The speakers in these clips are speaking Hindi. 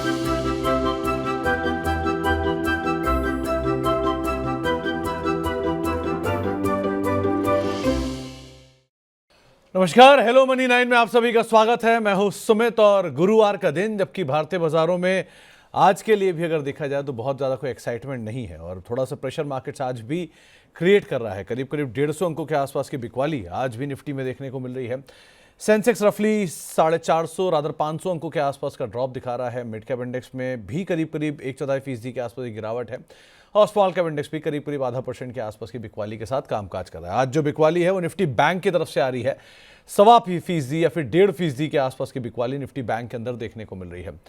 नमस्कार, हेलो मनी 9 में आप सभी का स्वागत है। मैं हूं सुमित और गुरुवार का दिन, जबकि भारतीय बाजारों में आज के लिए भी अगर देखा जाए तो बहुत ज़्यादा कोई एक्साइटमेंट नहीं है और थोड़ा सा प्रेशर मार्केट्स आज भी क्रिएट कर रहा है। करीब करीब 150 अंकों के आसपास की बिकवाली आज भी निफ्टी में देखने को मिल रही है। सेंसेक्स रफली 450 रादर 500 अंकों के आसपास का ड्रॉप दिखा रहा है। मिड कैप इंडेक्स में भी करीब करीब 1/4% के आसपास की गिरावट है और स्मॉल कैप इंडेक्स भी करीब करीब 0.5% के आसपास की बिकवाली के साथ कामकाज कर रहा है। आज जो बिकवाली है वो निफ्टी बैंक की तरफ से आ रही है। 1.25% या फिर 1.5% के आसपास की बिकवाली निफ्टी बैंक के अंदर देखने को मिल रही है।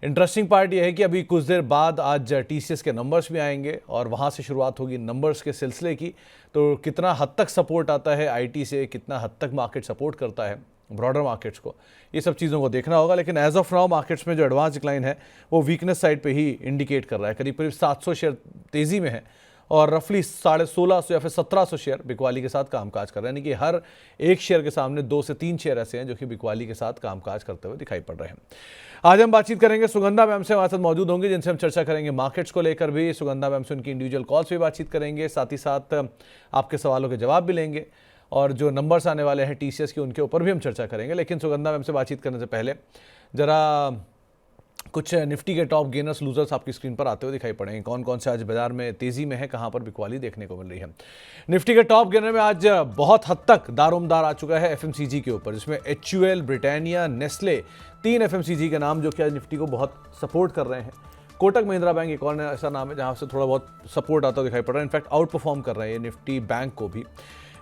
इंटरेस्टिंग पार्ट यह है कि अभी कुछ देर बाद आज टीसीएस के नंबर्स भी आएंगे और वहां से शुरुआत होगी नंबर्स के सिलसिले की। तो कितना हद तक सपोर्ट आता है आईटी से, कितना हद तक मार्केट सपोर्ट करता है ब्रॉडर मार्केट्स को, ये सब चीज़ों को देखना होगा। लेकिन एज ऑफ नाउ मार्केट्स में जो एडवांस डिक्लाइन है वो वीकनेस साइड पे ही इंडिकेट कर रहा है। करीब करीब 700 शेयर तेज़ी में है और रफली 1650 या फिर 1700 शेयर बिकवाली के साथ कामकाज कर रहे हैं। यानी कि हर एक शेयर के सामने 2 से 3 शेयर ऐसे हैं जो कि बिकवाली के साथ कामकाज करते हुए दिखाई पड़ रहे हैं। आज हम बातचीत करेंगे, सुगंधा मैम से हमारे साथ मौजूद होंगे जिनसे हम चर्चा करेंगे मार्केट्स को लेकर भी। सुगंधा मैम से उनकी इंडिविजुअल कॉल्स भी बातचीत करेंगे, साथ ही साथ आपके सवालों के जवाब भी लेंगे और जो नंबर्स आने वाले हैं टीसीएस के उनके ऊपर भी हम चर्चा करेंगे। लेकिन सुगंधा मैम से बातचीत करने से पहले जरा कुछ निफ्टी के टॉप गेनर्स लूजर्स आपकी स्क्रीन पर आते हुए दिखाई पड़ेंगे। कौन कौन से आज बाजार में तेजी में है, कहां पर बिकवाली देखने को मिल रही है। निफ्टी के टॉप गेनर में आज बहुत हद तक दारोमदार आ चुका है एफएमसीजी के ऊपर, जिसमें एचयूएल, ब्रिटानिया, नेस्ले, 3 एफएमसीजी के नाम जो कि आज निफ्टी को बहुत सपोर्ट कर रहे हैं। कोटक महिंद्रा बैंक एक और ऐसा नाम है जहां से थोड़ा बहुत सपोर्ट आता हुआ दिखाई पड़ रहा है। इनफैक्ट आउट परफॉर्म कर रहे हैं निफ्टी बैंक को भी।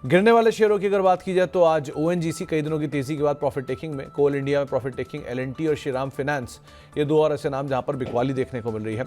गिरने वाले शेयरों की अगर बात की जाए तो आज ओएनजीसी कई दिनों की तेजी के बाद प्रॉफिट टेकिंग में, कोल इंडिया में प्रॉफिट टेकिंग, एलएनटी और श्रीराम फाइनेंस, ये 2 और ऐसे नाम जहां पर बिकवाली देखने को मिल रही है।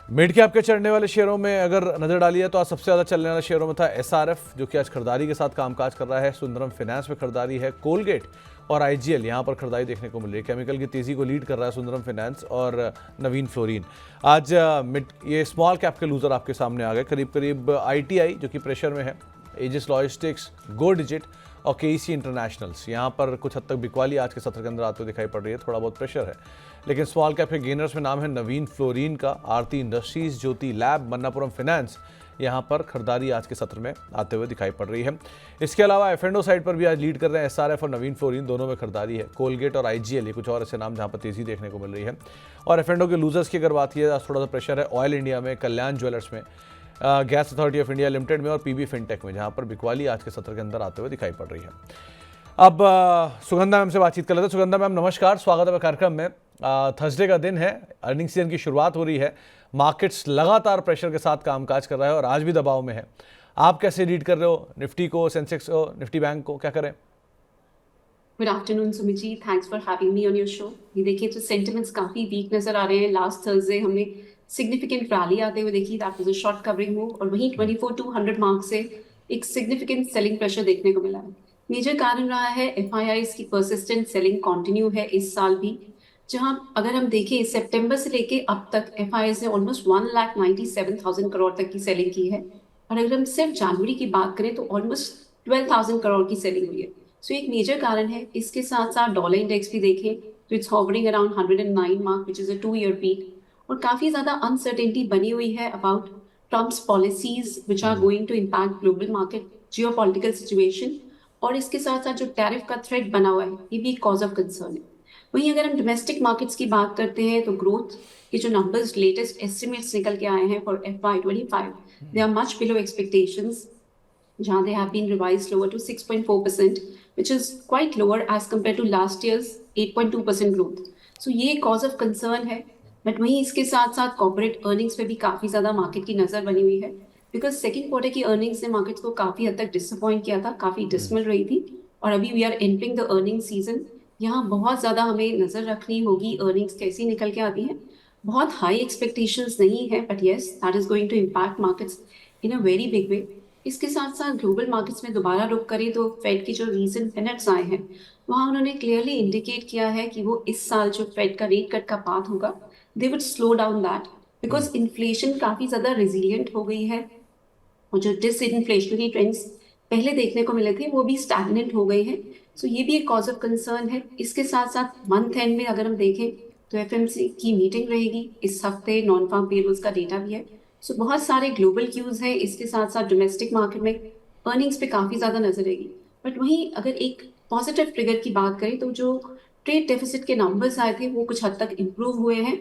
मिड कैप के चढ़ने वाले शेयरों में अगर नजर डालिए तो आज सबसे ज्यादा चलने वाले शेयरों में था एसआरएफ, जो कि आज खरीदारी के साथ कामकाज कर रहा है। सुंदरम फाइनेंस में खरीदारी है, कोलगेट और आईजीएल यहाँ पर खरीदारी देखने को मिल रही है। केमिकल की तेजी को लीड कर रहा है सुंदरम फाइनेंस और नवीन फ्लोरिन। आज ये स्मॉल कैप के लूजर आपके सामने आ गए। करीब करीब आईटीआई जो कि प्रेशर में है, एजिस लॉजिस्टिक्स, गो डिजिट और केईसी इंटरनेशनल्स, यहाँ पर कुछ हद तक बिकवाली आज के सत्र के अंदर आते हुए दिखाई पड़ रही है। थोड़ा बहुत प्रेशर है। लेकिन स्मॉल कैप के गेनर्स में नाम है नवीन फ्लोरिन का, आरती इंडस्ट्रीज, ज्योति लैब, मन्नापुरम फाइनेंस, यहाँ पर खरीदारी आज के सत्र में आते हुए दिखाई पड़ रही है। इसके अलावा एफ&ओ साइड पर भी आज लीड कर रहे हैं एसआरएफ और नवीन फ्लोरिन, दोनों में खरीदारी है। कोलगेट और आईजीएल, ये कुछ और ऐसे नाम जहाँ पर तेजी देखने को मिल रही है। और एफ&ओ के लूजर्स की अगर बात की जाए, आज थोड़ा सा प्रेशर है ऑयल इंडिया में, कल्याण ज्वेलर्स में, gas authority of India limited में और पीबी फिनटेक में, जहां पर बिकवाली आज के सत्र के अंदर आते हुए दिखाई पड़ रही है। अब सुगंधा मैम से बातचीत कर लेते हैं। सुगंधा मैम नमस्कार, स्वागत है कार्यक्रम में। थर्सडे का दिन है, अर्निंग सीजन की शुरुआत हो रही है, मार्केट्स लगातार प्रेशर के साथ कामकाज कर रहा है और आज भी दबाव में है। आप कैसे रीड कर रहे हो निफ्टी को, सेंसेक्स को, निफ्टी बैंक को, क्या करें? Good afternoon Sumit ji, thanks for having me on your show. ये देखिए तो सेंटिमेंट्स काफी वीक नजर आ रहे हैं। लास्ट थर्सडे हमने सिग्निफिकेंट रैली आते हुए देखी, that was a short covering move, और वहीं 24,200 मार्क से एक सिग्निफिकेंट सेलिंग प्रेशर देखने को मिला है। मेजर कारण रहा है एफआईआईज की परसिस्टेंट सेलिंग कंटिन्यू है इस साल भी, जहां अगर हम देखें सितंबर से लेके अब तक एफआईआईज ने ऑलमोस्ट 1,97,000 करोड़ तक की सेलिंग की है। और अगर हम सिर्फ जनवरी की बात करें तो ऑलमोस्ट 12,000 करोड़ की सेलिंग हुई है। सो एक मेजर कारण है। इसके साथ साथ डॉलर इंडेक्स भी देखें तो it's hovering around 109 mark, which is a 2-year peak, और काफी ज्यादा अनसर्टेनिटी बनी हुई है about Trump's policies which are going to impact global market, geopolitical situation, और इसके साथ साथ जो टैरिफ का थ्रेट बना हुआ है, ये भी कॉज ऑफ कंसर्न है। वहीं अगर हम डोमेस्टिक मार्केट्स की बात करते हैं तो ग्रोथ के जो नंबर्स लेटेस्ट एस्टिमेट्स निकल के आए हैं for FY25, they are much below expectations, जहां they have been revised lower to 6.4%, which is quite lower as compared to last year's 8.2% growth. So ये cause of concern है। बट वहीं इसके साथ साथ कॉर्पोरेट अर्निंग्स पे भी काफी ज्यादा मार्केट की नजर बनी हुई है, बिकॉज सेकंड क्वार्टर की अर्निंग्स ने मार्केट्स को काफी हद तक डिसअपॉइंट किया था, काफी डिसमिल रही थी, और अभी we are entering the earning season. यहाँ बहुत ज्यादा हमें नजर रखनी होगी अर्निंग्स कैसी निकल के आती है। बहुत हाई एक्सपेक्टेशंस नहीं है, but yes that is going to impact markets in a very big way. इसके साथ साथ ग्लोबल मार्केट्स में दोबारा रुक करें तो फेड की जो रीसेंट मिनट्स आए हैं, वहाँ उन्होंने क्लियरली इंडिकेट किया है कि वो इस साल जो फेड का रेट कट का पाथ होगा, they would slow down that, because inflation काफी ज्यादा रेजिलियंट हो गई है, और जो डिसइन्फ्लेशनरी ट्रेंड्स पहले देखने को मिले थे वो भी स्टैग्नेंट हो गए हैं। सो ये भी एक कॉज ऑफ कंसर्न है। इसके साथ साथ मंथ एंड में अगर हम देखें तो एफएमसी की मीटिंग रहेगी इस हफ्ते, नॉन फार्म पेरोल्स का डेटा भी है। सो बहुत सारे ग्लोबल क्यूज हैं, इसके साथ साथ डोमेस्टिक मार्केट में अर्निंग्स पे काफ़ी ज़्यादा नजर रहेगी। बट वहीं अगर एक पॉजिटिव ट्रिगर की बात करें तो जो ट्रेड डेफिसिट के नंबर्स आए थे वो कुछ हद तक इम्प्रूव हुए हैं,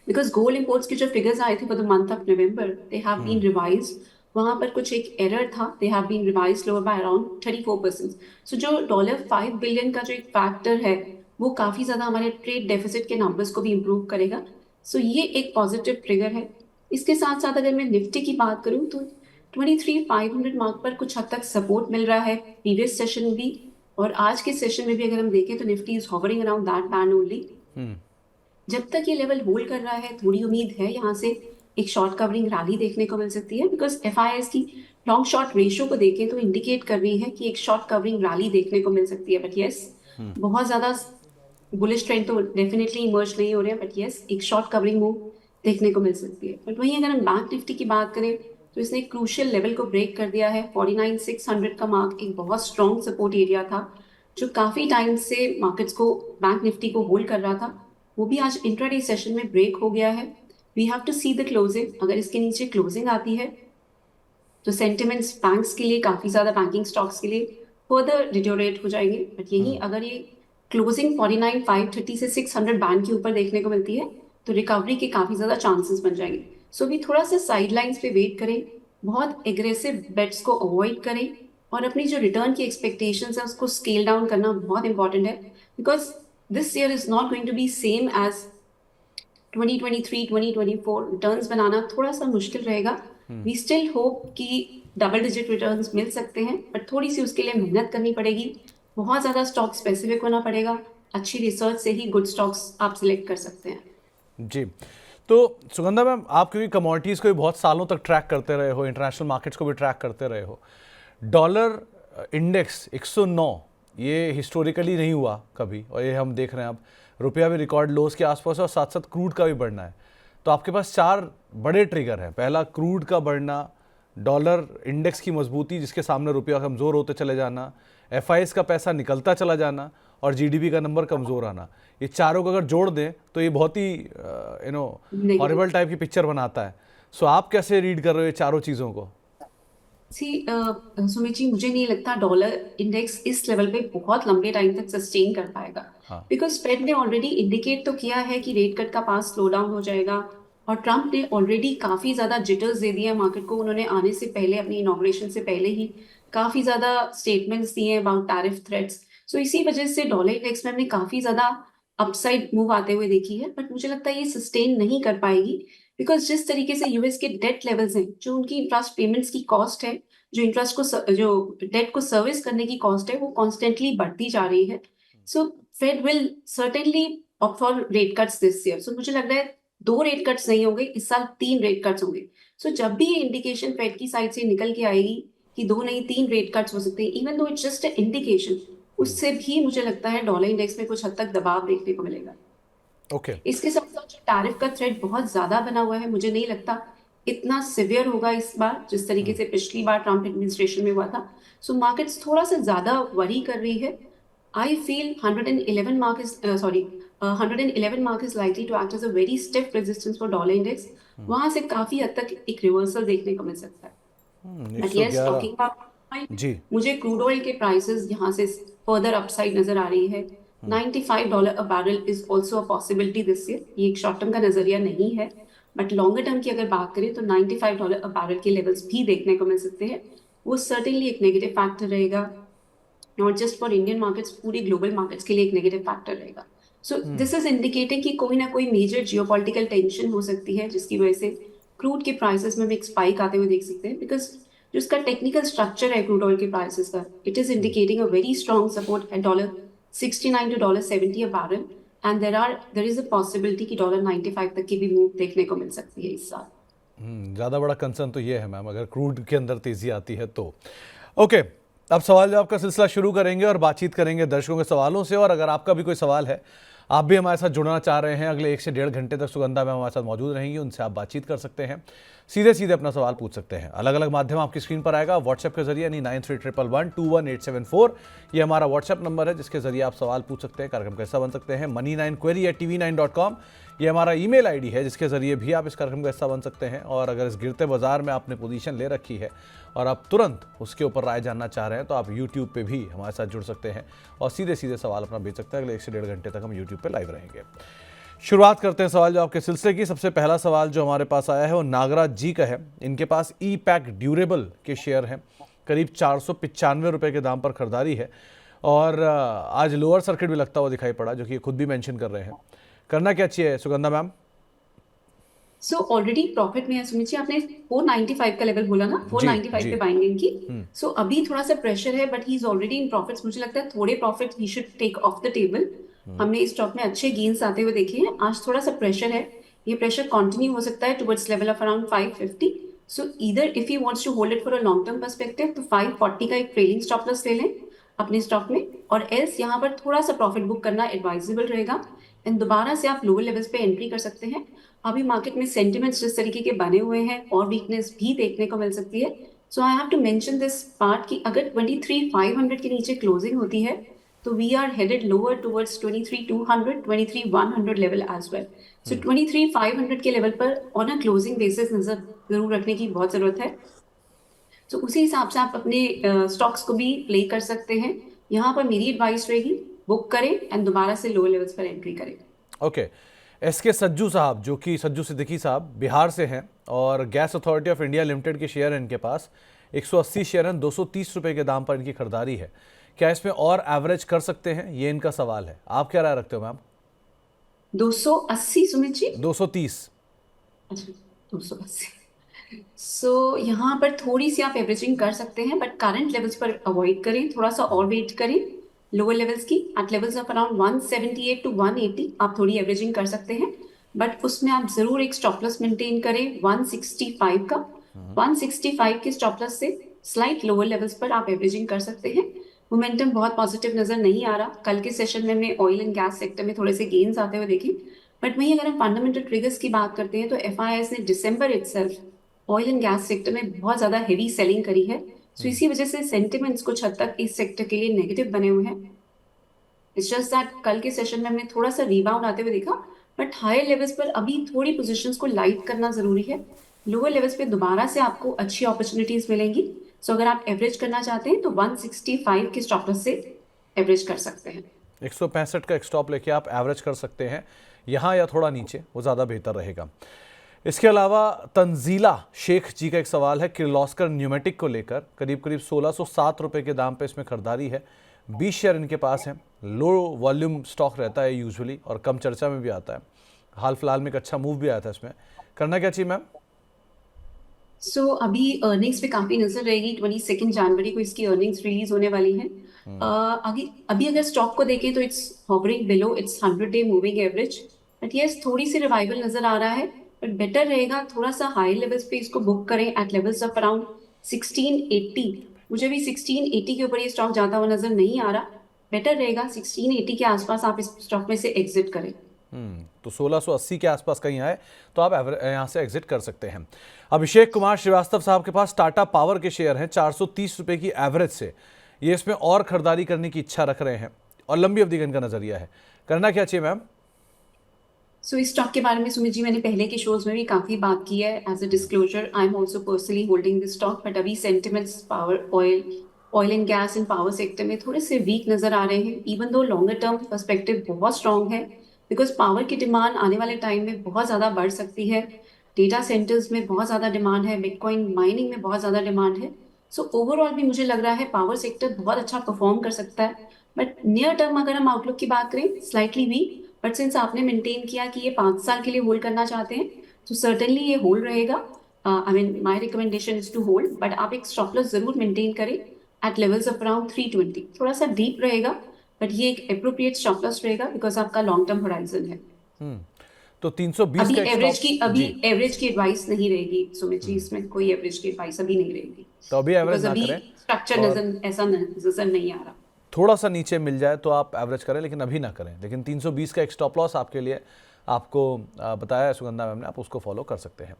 बिकॉज गोल्ड इंपोर्ट्स के जो फिगर्स आए थे for the month of November they have been revise. वहां पर कुछ एक एरर था, they have been revise lower by around 34%। So जो $5 बिलियन का जो एक फैक्टर है वो काफी ज्यादा हमारे ट्रेड डेफिसिट के नंबर्स को भी इम्प्रूव करेगा। सो ये एक पॉजिटिव ट्रिगर है। इसके साथ साथ अगर मैं निफ्टी की बात करूं तो 23,500 मार्क पर कुछ हद तक सपोर्ट मिल रहा है, प्रीवियस सेशन भी और आज के सेशन में भी अगर हम देखें तो Nifty is hovering around that band only. जब तक ये लेवल होल्ड कर रहा है थोड़ी उम्मीद है यहाँ से एक शॉर्ट कवरिंग रैली देखने को मिल सकती है, बिकॉज एफआईआईएस की लॉन्ग शॉर्ट रेशियो को देखें तो इंडिकेट कर रही है कि एक शॉर्ट कवरिंग रैली देखने को मिल सकती है। बट यस, बहुत ज्यादा बुलिश ट्रेंड तो डेफिनेटली इमर्ज नहीं हो रहे हैं, बट यस एक शॉर्ट कवरिंग मूव देखने को मिल सकती है। बट वहीं अगर हम बैंक निफ्टी की बात करें तो इसने एक क्रूशियल लेवल को ब्रेक कर दिया है। 49,600 का मार्क एक बहुत स्ट्रॉन्ग सपोर्ट एरिया था जो काफी टाइम से मार्केट्स को, बैंक निफ्टी को होल्ड कर रहा था, वो भी आज इंट्राडे सेशन में ब्रेक हो गया है। We have to see the closing, अगर इसके नीचे क्लोजिंग आती है तो सेंटिमेंट्स बैंक्स के लिए, काफी ज्यादा बैंकिंग स्टॉक्स के लिए फर्दर डिटोरेट हो जाएंगे। बट यही अगर ये क्लोजिंग 49,530 से 600 बैंड के ऊपर देखने को मिलती है तो रिकवरी के काफी ज्यादा चांसेस बन जाएंगे। सो भी थोड़ा सा साइडलाइंस पे वेट करें, बहुत एग्रेसिव बेट्स को अवॉइड करें और अपनी जो रिटर्न की एक्सपेक्टेशंस है उसको स्केल डाउन करना बहुत इंपॉर्टेंट है, because this year is not going to be same as 2023 2024। Returns बनाना थोड़ा सा मुश्किल रहेगा। वी स्टिल होप कि डबल डिजिट रिटर्न्स मिल सकते हैं, बट थोड़ी सी उसके लिए मेहनत करनी पड़ेगी, बहुत ज़्यादा स्टॉक स्पेसिफिक होना पड़ेगा, अच्छी रिसर्च से ही गुड स्टॉक्स आप सिलेक्ट कर सकते हैं। जी, तो सुगंधा मैम, आप क्योंकि कमोडिटीज़ को भी बहुत सालों तक ट्रैक करते रहे हो, इंटरनेशनल मार्केट्स को भी ट्रैक करते रहे हो, डॉलर इंडेक्स 109 ये हिस्टोरिकली नहीं हुआ कभी और ये हम देख रहे हैं अब रुपया भी रिकॉर्ड लोस के आसपास है और साथ साथ क्रूड का भी बढ़ना है। तो आपके पास 4 बड़े ट्रिगर हैं। पहला क्रूड का बढ़ना, डॉलर इंडेक्स की मजबूती जिसके सामने रुपया कमज़ोर होते चले जाना, एफआईएस का पैसा निकलता चला जाना और जीडीपी का नंबर कमज़ोर आना। ये चारों को अगर जोड़ दें तो ये बहुत ही हॉरिबल टाइप की पिक्चर बनाता है। सो आप कैसे रीड कर रहे हो ये चारों चीज़ों को? सुमित जी, मुझे नहीं लगता डॉलर इंडेक्स इस लेवल पे बहुत लंबे टाइम तक सस्टेन कर पाएगा, बिकॉज फेड ने ऑलरेडी इंडिकेट तो किया है कि रेट कट का पास स्लो डाउन हो जाएगा और ट्रम्प ने ऑलरेडी काफी ज्यादा जिटर्स दे दिए मार्केट को। उन्होंने आने से पहले, अपनी इनॉग्रेशन से पहले ही काफी ज्यादा स्टेटमेंट्स दिए अबाउट टैरिफ थ्रेट्स। सो इसी वजह से डॉलर इंडेक्स में हमने काफी ज्यादा अपसाइड मूव आते हुए देखी है, बट मुझे लगता है ये सस्टेन नहीं कर पाएगी, बिकॉज जिस तरीके से यूएस के डेट लेवल्स हैं, जो उनकी इंटरेस्ट पेमेंट्स की कॉस्ट है, जो इंटरेस्ट को जो डेट को सर्विस करने की कॉस्ट है, वो कॉन्स्टेंटली बढ़ती जा रही है। So Fed will certainly opt for rate cuts this year. So मुझे लग रहा है 2 रेट कट्स नहीं होंगे इस साल, 3 रेट कट्स होंगे। सो जब भी ये इंडिकेशन फेड की साइड से निकल के आएगी कि 2 नहीं 3 रेट कट्स हो सकते हैं, even though it's just indication, उससे भी मुझे लगता है डॉलर इंडेक्स में कुछ हद तक दबाव देखने को मिलेगा। इसके साथ साथ जो टैरिफ का थ्रेट बहुत ज्यादा बना हुआ है, मुझे नहीं लगता इतना सिवियर होगा इस बार जिस तरीके से पिछली बार ट्रम्प एडमिनिस्ट्रेशन में हुआ था। सो मार्केट्स थोड़ा सा ज्यादा वरी कर रही है। I feel 111 mark is 111 mark is likely to act as a very stiff resistance for dollar index. वहां से काफी हद तक एक रिवर्सल देखने को मिल सकता है। बट यस, टॉकिंग अबाउट, मुझे क्रूड ऑयल के प्राइसेस यहाँ से फर्दर अपसाइड नजर आ रही है। $95 अ barrel is also a possibility this year. ये एक शॉर्ट टर्म का नजरिया नहीं है, बट लॉन्गर टर्म की अगर बात करें तो $95 अ बैरल के लेवल्स भी देखने को मिल सकते हैं। वो सर्टेनली एक नेगेटिव फैक्टर रहेगा, not just for Indian markets, पूरी ग्लोबल मार्केट्स के लिए एक नेगेटिव फैक्टर रहेगा। सो दिस इज इंडिकेटिंग कि कोई ना कोई मेजर जियोपॉलिटिकल टेंशन हो सकती है जिसकी वजह से क्रूड के प्राइसेस में भी एक स्पाइक आते हुए देख सकते हैं, बिकॉज जो इसका टेक्निकल स्ट्रक्चर है क्रूड ऑयल के प्राइसेस का, it is indicating a very strong support at $69 to $70 a barrel, and there is a possibility कि $95 तक की भी मूव देखने को मिल सकती है इस साल। ज़्यादा बड़ा कंसर्न तो ये है मैम, अगर क्रूड के अंदर तेज़ी आती है तो। ओके, अब सवाल जवाब का सिलसिला शुरू करेंगे और बातचीत करेंगे दर्शकों के सवालों से। और अगर आपका भी कोई सवाल है आप भी हमारे साथ जुड़ना चाह रहे हैं, अगले 1 से 1.5 घंटे तक सुगंधा मैम हमारे साथ मौजूद रहेंगी, उनसे आप बातचीत कर सकते हैं, सीधे सीधे अपना सवाल पूछ सकते हैं। अलग अलग माध्यम आपकी स्क्रीन पर आएगा, व्हाट्सएप के जरिए, यानी 9311121874 ये हमारा व्हाट्सएप नंबर है जिसके जरिए आप सवाल पूछ सकते हैं, कार्यक्रम का हिस्सा बन सकते हैं। money9query@tv9.com ये हमारा ईमेल आईडी है जिसके जरिए भी आप इस कार्यक्रम का हिस्सा बन सकते हैं। और अगर इस गिरते बाजार में आपने पोजीशन ले रखी है और आप तुरंत उसके ऊपर राय जानना चाह रहे हैं तो आप यूट्यूब पे भी हमारे साथ जुड़ सकते हैं और सीधे सीधे सवाल अपना भेज सकते हैं। अगले 1 से 1.5 घंटे तक हम यूट्यूब पे लाइव रहेंगे। शुरुआत करते हैं सवाल जवाब के सिलसिले की। सबसे पहला सवाल जो हमारे पास आया है वो नागराज जी का है। इनके पास ई पैक ड्यूरेबल के शेयर हैं, करीब 495 रुपये के दाम पर खरीदारी है और आज लोअर सर्किट भी लगता हुआ दिखाई पड़ा, जो कि खुद भी मेंशन कर रहे हैं। करना क्या चाहिए Sugandha ma'am? So already profit में है सुमित जी, आपने 495 का लेवल बोला ना, 495 जी। पे बाइंग इनकी। सो अभी थोड़ा सा प्रेशर है but he is already in profits. मुझे लगता है थोड़े profit he should take off the table. हमने इस स्टॉक में अच्छे गेन्स आते हुए देखे हैं, आज थोड़ा सा प्रेशर है, ये प्रेशर कंटिन्यू हो सकता है towards level of around 550। So either if you wants to hold it for a long term perspective तो 540 का एक ट्रेलिंग स्टॉप लॉस ले लें अपने स्टॉक में, और एल्स यहाँ पर थोड़ा सा प्रॉफिट बुक करना एडवाइजेबल रहेगा एंड दोबारा से आप लोअर लेवल्स पे एंट्री कर सकते हैं। अभी मार्केट में सेंटिमेंट्स जिस तरीके के बने हुए हैं और वीकनेस भी देखने को मिल सकती है। So I have to mention this part कि अगर 23,500 के नीचे क्लोजिंग होती है तो we are headed lower towards 23,200, 23,100 level as well. So 23,500 के लेवल पर ऑन अ क्लोजिंग बेसिस नजर जरूर रखने की बहुत जरूरत है। तो उसी हिसाब से आप अपने स्टॉक्स को भी प्ले कर सकते हैं। यहाँ पर मेरी एडवाइस रहेगी बुक करें एंड दोबारा से लोअर लेवल्स पर एंट्री करें। ओके। एसके सज्जू साहब, जो कि सज्जू सिद्दीकी साहब बिहार से हैं और gas authority of India limited के शेयर हैं इनके पास, 180 शेयर हैं, 230 रुपये के दाम पर इनकी खरीदारी है। क्या इसमें और एवरेज कर सकते हैं, ये इनका सवाल है। आप क्या राय रखते हो मैम? 280 सुमित जी? 230। अच्छा 280। सो यहाँ पर थोड़ी सी आप एवरेजिंग कर सकते हैं बट करंट लेवल्स पर अवॉइड करें, थोड़ा सा और वेट करें लोअर लेवल्स की। At levels of around 178 to 180 आप थोड़ी एवरेजिंग कर सकते हैं बट उसमें आप जरूर एक स्टॉप लॉस मेंटेन करें 165 का। 165 के स्टॉप लॉस से स्लाइट लोअर लेवल्स पर आप एवरेजिंग कर सकते हैं। मोमेंटम बहुत पॉजिटिव नजर नहीं आ रहा। कल के सेशन में हमने ऑयल एंड गैस सेक्टर में थोड़े से गेन्स आते हुए देखे, बट वहीं अगर हम फंडामेंटल ट्रिगर्स की बात करते हैं तो एफआईआईएस ने दिसंबर itself oil and gas sector में बहुत ज्यादा हेवी सेलिंग करी है। सो इसी वजह से सेंटिमेंट्स कुछ हद तक इस सेक्टर के लिए नेगेटिव बने हुए हैं। इट्स जस्ट दैट कल के सेशन में हमने थोड़ा सा रिबाउंड आते हुए देखा बट हायर लेवल्स पर अभी थोड़ी पोजीशंस को लाइट करना जरूरी है। लोअर लेवल्स पे दोबारा से आपको अच्छी अपॉर्चुनिटीज मिलेंगी। सो अगर आप एवरेज करना चाहते हैं तो 165 के स्टॉप लॉस से एवरेज कर सकते हैं। 165 का एक स्टॉप लेके आप एवरेज कर सकते हैं, यहाँ या थोड़ा नीचे, वो ज़्यादा बेहतर रहेगा। इसके अलावा तंजीला शेख जी का एक सवाल है किर्लोस्कर न्यूमेटिक को लेकर। करीब करीब 1607 रुपये के दाम पे इसमें खरीदारी है, 20 शेयर इनके पास हैं। लो वॉल्यूम स्टॉक रहता है यूजुअली और कम चर्चा में भी आता है। हाल फिलहाल में एक अच्छा मूव भी आया था इसमें। करना क्या चाहिए मैम? सो अभी अर्निंग्स पे काफी नजर रहेगी। 22 जनवरी को इसकी अर्निंग्स रिलीज होने वाली हैं। अभी अगर स्टॉक को देखें तो इट्स हॉवरिंग बिलो इट्स 100-डे मूविंग एवरेज, बट यस थोड़ी सी रिवाइवल नजर आ रहा है। बट बेटर रहेगा थोड़ा सा हाई लेवल्स पे इसको बुक करें एट लेवल्स ऑफ अराउंड 1680। मुझे भी 1680 के ऊपर ये स्टॉक जाता हुआ नजर नहीं आ रहा। बेटर रहेगा 1680 के आसपास आप इस स्टॉक में से एग्जिट करें। तो 1680 के आसपास कहीं आए तो आप यहाँ से एग्जिट कर सकते हैं। अभिषेक कुमार श्रीवास्तव साहब के पास टाटा पावर के शेयर हैं 430 रुपये की एवरेज से। ये इसमें और खरीदारी करने की इच्छा रख रहे हैं और लंबी अवधि का इनका नजरिया है। करना क्या चाहिए मैम? सो इस स्टॉक के बारे में सुमित जी मैंने पहले के शोज में भी काफी बात की है। As a disclosure I am also personally holding this stock, but अभी sentiments power oil and gas and power sector में थोड़े से वीक नजर आ रहे हैं। Even though longer term perspective बहुत स्ट्रॉन्ग है बिकॉज पावर की डिमांड आने वाले टाइम में बहुत ज्यादा बढ़ सकती है। डेटा सेंटर्स में बहुत ज्यादा डिमांड है, बिटकॉइन माइनिंग में बहुत ज्यादा डिमांड है। सो ओवरऑल भी मुझे लग रहा है पावर सेक्टर बहुत अच्छा परफॉर्म कर सकता है। बट नियर टर्म अगर हम आउटलुक की बात करें स्लाइटली वीक, बट सिंस आपने मेंटेन किया कि ये 5 साल के लिए होल्ड करना चाहते हैं तो सर्टेनली ये होल्ड रहेगा। I mean my recommendation is to hold, but आप एक स्टॉप लॉस जरूर मेंटेन करें एट लेवल्स ऑफ अराउंड 320। थोड़ा सा डीप रहेगा बट ये एक एप्रोप्रिएट स्टॉप लॉस रहेगा बिकॉज आपका लॉन्ग टर्म होराइजन है। तो 320 अभी का एक एवरेज स्टॉप- की अभी जी। एवरेज की एडवाइस नहीं रहेगी सुमित जी, इसमें कोई एवरेज की एडवाइस अभी नहीं रहेगी तो अभी एवरेज बिकॉज ना अभी करें स्ट्रक्चर और नजर ऐसा नजर नहीं आ रहा। थोड़ा सा नीचे मिल जाए तो आप एवरेज करें, लेकिन अभी ना करें। लेकिन 320 का एक स्टॉप लॉस आपके लिए आपको बताया है सुगंधा मैम ने, आप उसको फॉलो कर सकते हैं।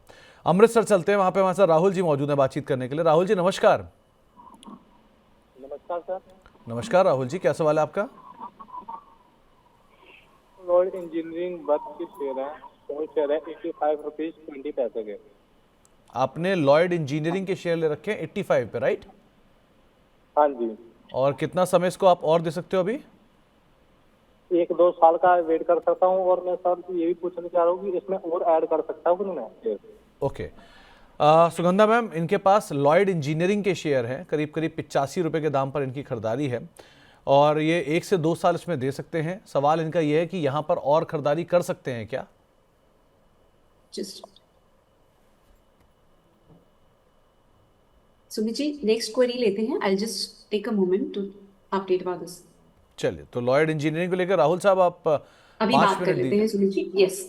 अमृतसर चलते हैं, वहाँ पे हमारे साथ राहुल जी मौजूद हैं बातचीत करने के लिए। राहुल जी नमस्कार। नमस्कार सर। नमस्कार राहुल जी, क्या सवाल है आपका? लॉयड इंजीनियरिंग वर्क की शेयर है, स्मॉल शेयर है, 85 रुपीज 20 पैसे के। आपने लॉयड इंजीनियरिंग के शेयर ले रखे हैं 85 पे, राइट? हाँ जी। और कितना समय इसको आप और दे सकते हो अभी? 1-2 साल का वेट कर सकता हूँ, और मैं सर ये भी पूछना चाह रहा हूँ कि इसमें और ऐड कर सकता हूँ कि नहीं मैं? ओके। सुगंधा मैम, इनके पास लॉयड इंजीनियरिंग के शेयर हैं, करीब करीब 85 रुपये के दाम पर इनकी खरीदारी है, और ये 1 से 2 साल इसमें दे सकते हैं। सवाल इनका ये है कि यहाँ पर और खरीदारी कर सकते हैं क्या? Just Sumit ji, next query लेते हैं। I just take a moment to update about this. चलिए, तो लॉयड इंजीनियरिंग को लेकर राहुल साहब आप अभी 5 बात कर मिनट लेते हैं दीजिए। सुमित जी। यस,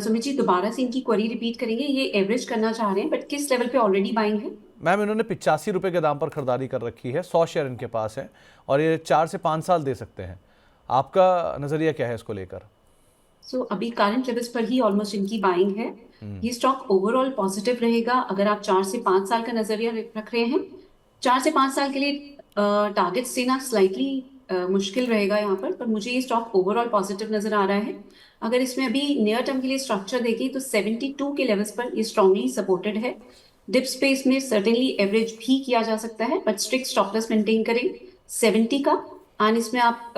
सुमित जी दोबारा से इनकी क्वेरी रिपीट करेंगे। ये एवरेज करना चाह रहे हैं, बट किस लेवल पे ऑलरेडी बाइंग है? मैम, इन्होंने 85 रुपये के दाम पर खरीदारी कर रखी है, 100 शेयर इनके पास है, और ये 4 से 5 साल दे सकते हैं। आपका नज़रिया क्या है इसको लेकर? अभी करंट लेवल्स पर ही ऑलमोस्ट इनकी बाइंग है। ये स्टॉक ओवरऑल पॉजिटिव रहेगा अगर आप 4 से 5 साल का नजरिया रख रहे हैं। 4 से 5 साल के लिए टारगेट्स देना स्लाइटली मुश्किल रहेगा यहाँ पर मुझे ये स्टॉक ओवरऑल पॉजिटिव नजर आ रहा है। अगर इसमें अभी नियर टर्म के लिए स्ट्रक्चर देखें तो 72 के लेवल्स पर ये स्ट्रांगली सपोर्टेड है। डिप स्पेस में सर्टेनली एवरेज भी किया जा सकता है, but strict stop loss maintain करें 70 का। एंड इसमें आप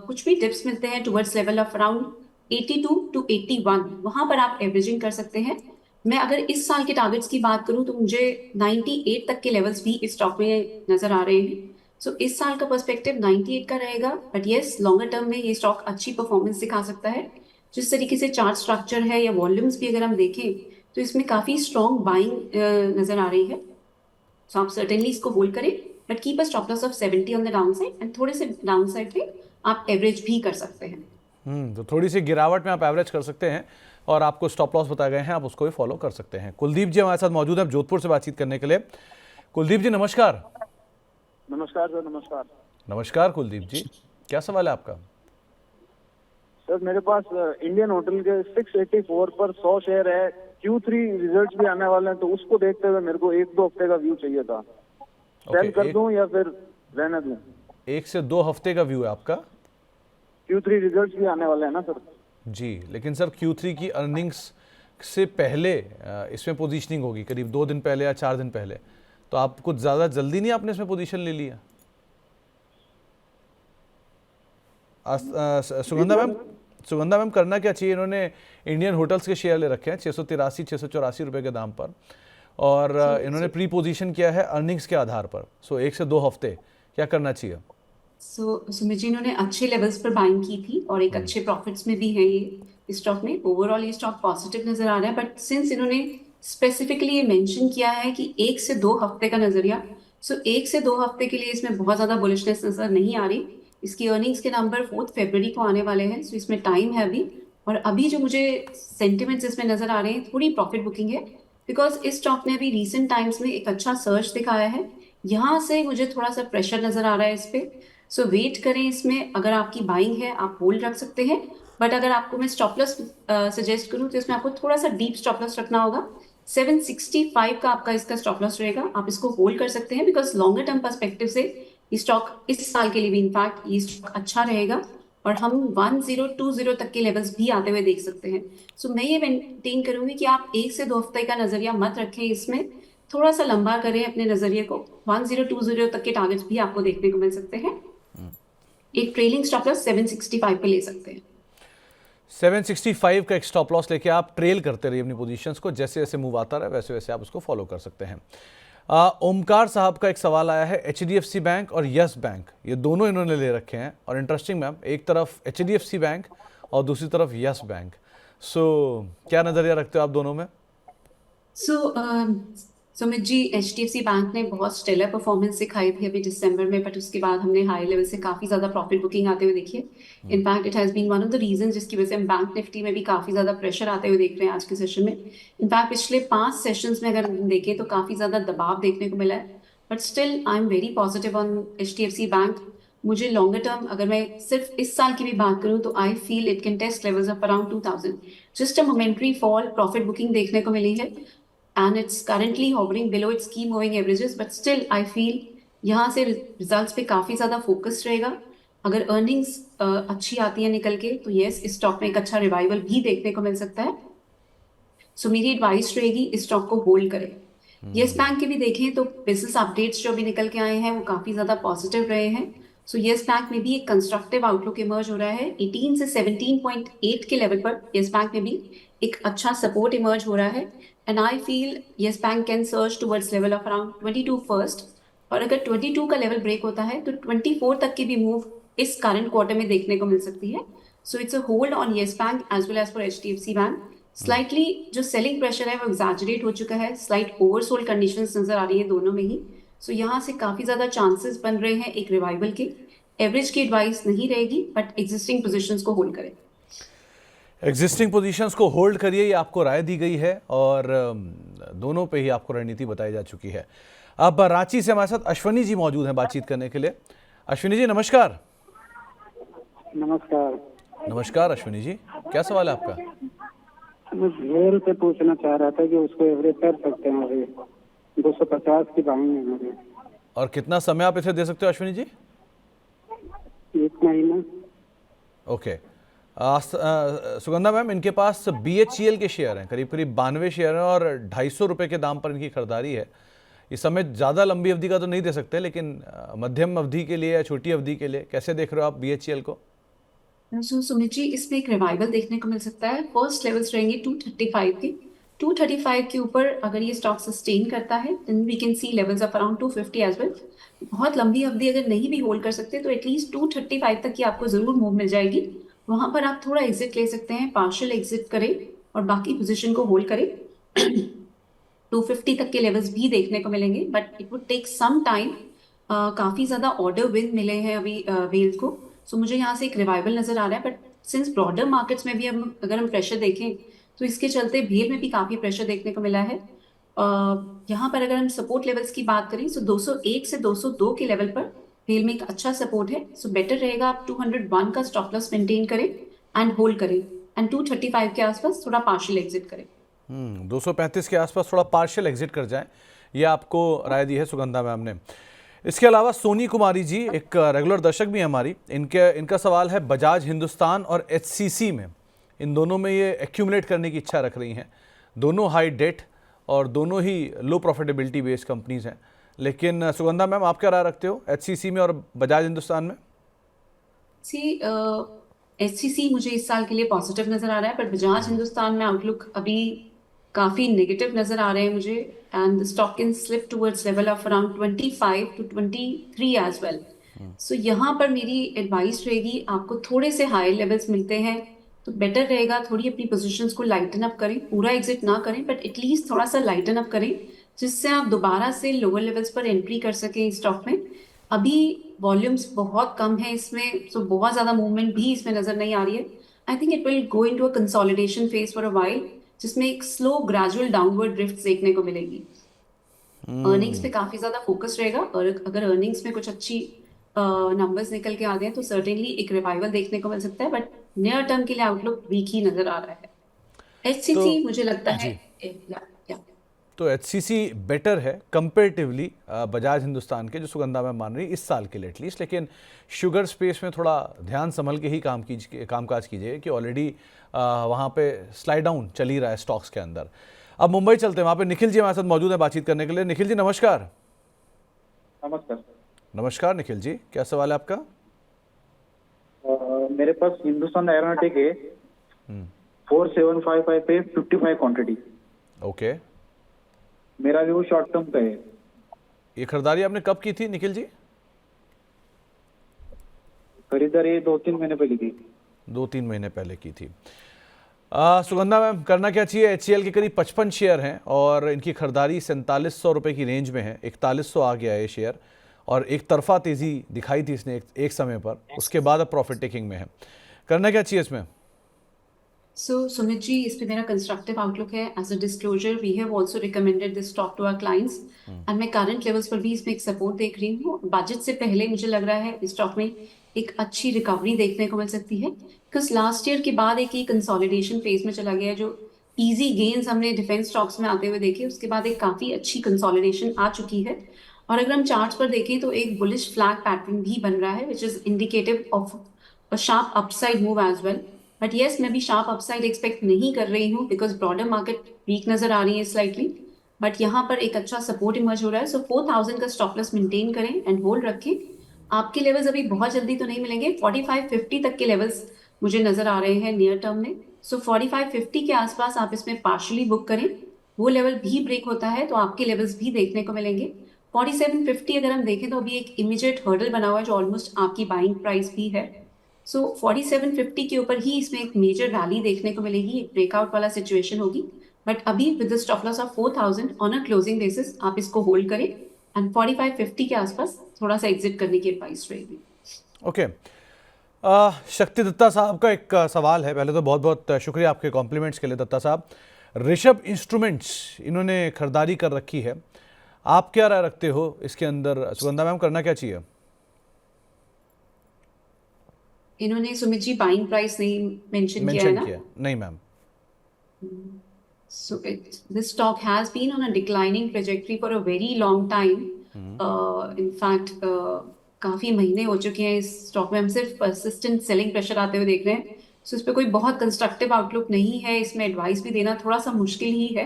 कुछ भी डिप्स मिलते हैं towards level of around 82 to 81, वहां पर आप एवरेजिंग कर सकते हैं। मैं अगर इस साल के टारगेट्स की बात करूं तो मुझे 98 तक के लेवल्स भी इस स्टॉक में नजर आ रहे हैं। इस साल का पर्सपेक्टिव 98 का रहेगा, बट येस लॉन्गर टर्म में ये स्टॉक अच्छी परफॉर्मेंस दिखा सकता है। जिस तरीके से चार्ट स्ट्रक्चर है या वॉल्यूम्स भी अगर हम देखें तो इसमें काफी स्ट्रॉन्ग बाइंग नजर आ रही है। आप सर्टेनली इसको होल्ड करें, but keep a stop loss of 70 on the down side, and थोड़े से डाउन साइड पे आप एवरेज भी कर सकते हैं। तो थोड़ी सी गिरावट में आप एवरेज कर सकते हैं, और आपको स्टॉप लॉस बताए गए हैं, आप उसको भी फॉलो कर सकते हैं। कुलदीप जी हमारे साथ मौजूद हैं जोधपुर से बातचीत करने के लिए। कुलदीप जी नमस्कार। नमस्कार सर। नमस्कार। नमस्कार कुलदीप जी, क्या सवाल है आपका? सर मेरे पास इंडियन होटल के 684 पर 100 शेयर है। Q3 रिजल्ट्स भी आने वाले हैं, तो उसको देखते हुए मेरे को 1-2 हफ्ते का व्यू चाहिए था। सेल कर दूं या फिर रहने दूं? 1 से 2 हफ्ते का व्यू है आपका? Q3 रिजल्ट्स भी आने वाले हैं ना सर? जी, लेकिन सर Q3 की अर्निंग्स से पहले इसमें पोजीशनिंग होगी, करीब 2 दिन पहले या 4 दिन पहले, तो आप कुछ ज़्यादा जल्दी नहीं आपने इसमें पोजीशन ले लिया? सुगंधा मैम करना क्या चाहिए? इन्होंने इंडियन होटल्स के शेयर ले रखे हैं 683-684 रुपये के दाम पर, और इन्होंने प्री पोजीशन किया है अर्निंग्स के आधार पर। 1 से 2 हफ्ते क्या करना चाहिए? सुमित जी, इन्होंने अच्छे लेवल्स पर बाइंग की थी और एक अच्छे प्रॉफिट्स में भी है ये स्टॉक में। ओवरऑल ये स्टॉक पॉजिटिव नजर आ रहा है, बट सिंस इन्होंने स्पेसिफिकली ये मेंशन किया है कि 1 से 2 हफ्ते का नजरिया, 1 से 2 हफ्ते के लिए इसमें बहुत ज्यादा बुलिशनेस नजर नहीं आ रही। इसकी अर्निंग्स के नंबर 4 फरवरी को आने वाले हैं, इसमें टाइम है अभी। और अभी जो मुझे सेंटिमेंट्स इसमें नजर आ रहे हैं, थोड़ी प्रॉफिट बुकिंग है, बिकॉज इस स्टॉक ने अभी रिसेंट टाइम्स में एक अच्छा सर्च दिखाया है। यहाँ से मुझे थोड़ा सा प्रेशर नजर आ रहा है इस पे। वेट करें इसमें। अगर आपकी बाइंग है आप होल्ड रख सकते हैं, बट अगर आपको मैं स्टॉप लॉस सजेस्ट करूं तो इसमें आपको थोड़ा सा डीप स्टॉप लॉस रखना होगा। 765 का आपका इसका स्टॉप लॉस रहेगा। आप इसको होल्ड कर सकते हैं, बिकॉज लॉन्गर टर्म पर्सपेक्टिव से ये स्टॉक इस साल के लिए भी इनफैक्ट ये स्टॉक अच्छा रहेगा, और हम 1020 तक के लेवल्स भी आते हुए देख सकते हैं। मैं ये मेंटेन करूंगी कि आप 1 से 2 हफ्ते का नजरिया मत रखें, इसमें थोड़ा सा लंबा करें अपने नजरिए को। 1020 तक के टारगेट्स भी आपको देखने को मिल सकते हैं। एक ट्रेलिंग स्टॉप लॉस 765 पे ले सकते हैं। 765 का एक स्टॉप लॉस लेके आप ट्रेल करते रहिए अपनी पोजीशंस को, जैसे जैसे मूव आता रहे वैसे वैसे आप उसको फॉलो कर सकते हैं। ओमकार साहब का एक सवाल आया है, HDFC बैंक और यस बैंक, ये दोनों इन्होंने ले रखे हैं, और इंटरेस्टिंग मैम, एक तरफ HDFC बैंक और दूसरी तरफ यस बैंक। क्या नजरिया रखते हो आप दोनों में? सुमित जी, HDFC बैंक ने बहुत स्टेलर परफॉर्मेंस दिखाई थी अभी दिसंबर में, बट उसके बाद हमने हाई लेवल से काफी ज्यादा प्रॉफिट बुकिंग आते हुए देखी है। In fact it has been one of the reason जिसकी वजह से हम बैंक निफ्टी में भी काफी ज्यादा प्रेशर आते हुए देख रहे हैं आज के सेशन में। इनफैक्ट पिछले 5 सेशंस में अगर देखें तो काफी ज्यादा दबाव देखने को मिला है, but still I am very positive on HDFC bank. मुझे लॉन्गर टर्म अगर मैं सिर्फ इस साल की भी बात करूं तो I feel it can test levels of around 2000। Just a momentary fall profit booking देखने को मिली है and it's currently hovering below its key moving averages, but still I feel यहाँ से रिजल्ट्स पे काफी ज्यादा फोकस रहेगा। अगर अर्निंग्स अच्छी आती है निकल के तो यस, इस स्टॉक में एक अच्छा रिवाइवल भी देखने को मिल सकता है। सो मेरी एडवाइस रहेगी इस स्टॉक को होल्ड करें। यस बैंक के भी देखें तो बिजनेस अपडेट्स जो अभी निकल के आए हैं वो काफी ज्यादा पॉजिटिव रहे हैं। सो यस बैंक में भी एक कंस्ट्रक्टिव आउटलुक इमर्ज हो रहा है। 18 से 17.8 के लेवल पर यस बैंक में भी एक अच्छा सपोर्ट इमर्ज हो रहा है and I feel yes bank can search towards level of around 22 first, और अगर 22 का लेवल ब्रेक होता है तो 24 तक की भी मूव इस करंट क्वार्टर में देखने को मिल सकती है। So it's a hold on Yes Bank as well as for HDFC Bank. Slightly जो सेलिंग प्रेशर है वो एग्जैजरेट हो चुका है, स्लाइट ओवरसोल्ड कंडीशंस नजर आ रही है दोनों में ही। सो यहाँ से काफी ज्यादा चांसेस बन रहे हैं एक रिवाइवल के। एवरेज की एडवाइस नहीं रहेगी बट एग्जिस्टिंग पोजीशंस को होल्ड करें। एग्जिस्टिंग पोजीशंस को होल्ड करिए, ये आपको राय दी गई है और दोनों पे ही आपको रणनीति बताई जा चुकी है। अब रांची से हमारे साथ अश्वनी जी मौजूद हैं बातचीत करने के लिए। अश्विनी जी नमस्कार। नमस्कार। नमस्कार अश्विनी जी, क्या सवाल है आपका? मैं घेर पे पूछना चाह रहा था कि उसको एवरेज कर सकते हैं अभी 250 की बाइंग है मेरी। और कितना समय आप इसे दे सकते हो अश्विनी जी? 1 महीना। ओके। सुगंधा मैम, इनके पास BHEL के शेयर हैं, करीब करीब 92 शेयर हैं और 250 रुपये के दाम पर इनकी खरीदारी है। इस समय ज़्यादा लंबी अवधि का तो नहीं दे सकते, लेकिन मध्यम अवधि के लिए या छोटी अवधि के लिए कैसे देख रहे हो आप BHEL को? सो सुमित जी, इसमें एक रिवाइवल देखने को मिल सकता है। फर्स्ट लेवल्स रहेंगे 235 के। 235 के ऊपर अगर ये स्टॉक सस्टेन करता है then we can see levels of around 250 as well. बहुत लंबी अवधि अगर नहीं भी होल्ड कर सकते तो एटलीस्ट 235 तक की आपको जरूर मूव मिल जाएगी। वहां पर आप थोड़ा एग्जिट ले सकते हैं, पार्शियल एग्जिट करें और बाकी पोजीशन को होल्ड करें। 250 तक के लेवल्स भी देखने को मिलेंगे but it would take some time. काफी ज्यादा ऑर्डर विन मिले हैं अभी वेल्स को। सो मुझे यहाँ से एक रिवाइवल नजर आ रहा है, बट सिंस ब्रॉडर मार्केट्स में भी हम अगर हम प्रेशर देखें तो इसके चलते भेल में भी काफी प्रेशर देखने को मिला है। यहाँ पर अगर हम सपोर्ट लेवल्स की बात करें तो 201 से 202 के लेवल पर भेल में एक अच्छा सपोर्ट है। सो बेटर रहेगा आप 201 का स्टॉप लॉस मेंटेन करें एंड होल्ड करें एंड 235 के आसपास थोड़ा पार्शियल एग्जिट करें। 235 के आसपास थोड़ा पार्शियल एग्जिट कर जाएं, ये आपको राय दी है सुगंधा मैम ने। इसके अलावा सोनी कुमारी जी एक रेगुलर दर्शक भी है हमारी, इनका सवाल है बजाज हिंदुस्तान और HCC में, इन दोनों में ये एक्यूमुलेट करने की इच्छा रख रही हैं। दोनों हाई डेट और दोनों ही लो प्रॉफिटेबिलिटी बेस्ड कंपनीज हैं, लेकिन सुगंधा मैम आप क्या राय रखते हो HCC में और बजाज हिंदुस्तान में? HCC मुझे इस साल के लिए पॉजिटिव नजर आ रहा है पर बजाज हिंदुस्तान में आउटलुक अभी काफी नेगेटिव नजर आ रहे हैं मुझे and the stock can slip towards level of around 25 to 23 as well. So यहाँ पर मेरी एडवाइस रहेगी, आपको थोड़े से हाई लेवल्स मिलते हैं तो बेटर रहेगा थोड़ी अपनी पोजीशंस को लाइटन अप करें। पूरा एग्जिट ना करें बट एटलीस्ट थोड़ा सा लाइटन अप करें जिससे आप दोबारा से लोअर लेवल्स पर एंट्री कर सकें इस स्टॉक में। अभी वॉल्यूम्स बहुत कम है इसमें, सो बहुत ज्यादा मूवमेंट भी इसमें नजर नहीं आ रही है। I think it will go into a consolidation phase for a while जिसमें एक स्लो ग्रेजुअल डाउनवर्ड ड्रिफ्ट देखने को मिलेगी। अर्निंग्स पे काफी ज्यादा फोकस रहेगा और अगर अर्निंग्स में कुछ अच्छी नंबर्स निकल के आ गए तो सर्टेनली एक रिवाइवल देखने को मिल सकता है, बट नियर टर्म के लिए आउटलुक वीक ही नजर आ रहा है। HCC मुझे लगता है तो HCC बेटर है कंपेरेटिवली बजाज हिंदुस्तान के, जो सुगंधा में मान रही इस साल के लिए एटलीस्ट, लेकिन शुगर स्पेस में थोड़ा ध्यान संभल के ही कामकाज कीजिए कि ऑलरेडी वहाँ पे स्लाइड डाउन चल ही रहा है स्टॉक्स के अंदर। अब मुंबई चलते हैं, वहाँ पे निखिल जी हमारे साथ मौजूद है बातचीत करने के लिए। निखिल जी नमस्कार। नमस्कार। नमस्कार निखिल जी, क्या सवाल है आपका? मेरे पास हिंदुस्तान एरोनॉटिक है 4755 पे 55 क्वांटिटी। ओके, मेरा भी वो शॉर्ट टर्म का है। ये खरीदारी आपने कब की थी निखिल जी? खरीदारी 2-3 महीने पहले की। 2-3 महीने पहले की थी। सुगंधा मैम करना क्या चाहिए? HCL के करीब 55 शेयर हैं और इनकी खरीदारी 4700 रुपये की रेंज में है। 4100 आ गया है ये शेयर और एक तरफा तेज़ी दिखाई थी इसने एक समय पर, उसके बाद अब प्रॉफिट टेकिंग में है। करना क्या चाहिए इसमें? सो सुमित जी, इस पे मेरा कंस्ट्रक्टिव आउटलुक है. As a disclosure, we have also recommended this stock to our clients and मैं करंट लेवल्स पर भी इसमें एक सपोर्ट देख रही हूँ. बजट से पहले मुझे लग रहा है इस स्टॉक में एक अच्छी रिकवरी देखने को मिल सकती है, बिकॉज लास्ट ईयर के बाद एक ही कंसोलिडेशन फेज में चला गया. जो इजी गेन्स हमने डिफेंस स्टॉक्स में आते हुए देखे, उसके बाद एक काफी अच्छी कंसोलिडेशन आ चुकी है. और अगर हम चार्ट्स पर देखें तो एक बुलिश फ्लैग पैटर्न भी बन रहा है, which is indicative of a sharp upside move as well. But yes, मैं भी शार्प अपसाइड एक्सपेक्ट नहीं कर रही हूँ, बिकॉज ब्रॉडर मार्केट वीक नजर आ रही है स्लाइटली. बट यहाँ पर एक अच्छा सपोर्ट इमर्ज हो रहा है. सो 4000 का स्टॉप लॉस मेंटेन करें एंड होल्ड रखें. आपके लेवल्स अभी बहुत जल्दी तो नहीं मिलेंगे. 45-50 तक के लेवल्स मुझे नजर आ रहे हैं नियर टर्म में. सो 45-50 के आसपास आप इसमें पार्शली बुक करें. वो लेवल भी ब्रेक होता है तो आपके लेवल्स भी देखने को मिलेंगे. 4750 अगर हम देखें तो अभी एक इमीडिएट हर्डल बना हुआ है जो ऑलमोस्ट आपकी बाइंग प्राइस भी है. सो 4750 के ऊपर ही इसमें एक मेजर रैली देखने को मिलेगी, एक ब्रेकआउट वाला सिचुएशन होगी. बट अभी with the stop loss of 4000 on a closing basis आप इसको होल्ड करें एंड 45-50 के आसपास थोड़ा सा एग्जिट करने की एडवाइस रहेगी. ओके. शक्ति दत्ता साहब का एक सवाल है. पहले तो बहुत बहुत शुक्रिया आपके कॉम्प्लीमेंट्स के लिए दत्ता साहब. ऋषभ इंस्ट्रूमेंट्स इन्होंने खरीदारी कर रखी है, आप क्या राय रखते हो इसके अंदर? सुगंधा मैम, करना क्या चाहिए? इन्होंने सुमित जी बाइंग प्राइस नहीं मेंशन किया है मेंशन ना. किया? नहीं ma'am. So this stock has been on a declining trajectory for a very long time. In fact, काफी महीने हो चुके हैं इस स्टॉक में. हम सिर्फ परसिस्टेंट सेलिंग प्रेशर आते हुए देख रहे हैं. सो इस पे कोई बहुत कंस्ट्रक्टिव आउटलुक नहीं है. इसमें एडवाइस भी देना थोड़ा सा मुश्किल ही है,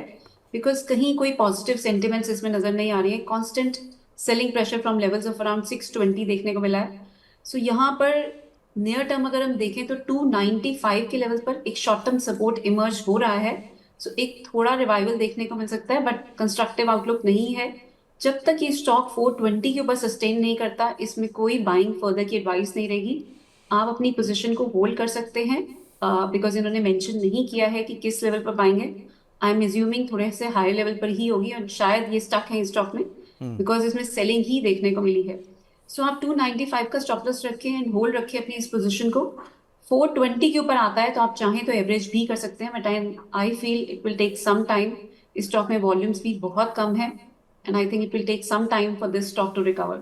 बिकॉज कहीं कोई पॉजिटिव सेंटिमेंट्स इसमें नजर नहीं आ रही है. Constant selling pressure from levels of around 620 देखने को मिला है. सो यहाँ पर नियर टर्म अगर हम देखें तो 295 के लेवल पर एक शॉर्ट टर्म सपोर्ट इमर्ज हो रहा है. सो एक थोड़ा रिवाइवल देखने को मिल सकता है, बट कंस्ट्रक्टिव आउटलुक नहीं है. जब तक ये स्टॉक 420 के ऊपर सस्टेन नहीं करता, इसमें कोई बाइंग फर्दर की एडवाइस नहीं रहेगी. आप अपनी पोजीशन को होल्ड कर सकते हैं, बिकॉज इन्होंने मेंशन नहीं किया है कि किस लेवल पर बाइंग है. आई एम एज्यूमिंग थोड़े से हाई लेवल पर ही होगी और शायद ये स्टक है इस स्टॉक में, बिकॉज इसमें सेलिंग ही देखने को मिली है. सो आप 295 का स्टॉप लॉस रखें एंड होल्ड रखें अपनी इस पोजीशन को. 420 के ऊपर आता है तो आप चाहें तो एवरेज भी कर सकते हैं, but I feel it will take some time. इस स्टॉक में वॉल्यूम्स भी बहुत कम है and I think it will take some time for this stock to recover.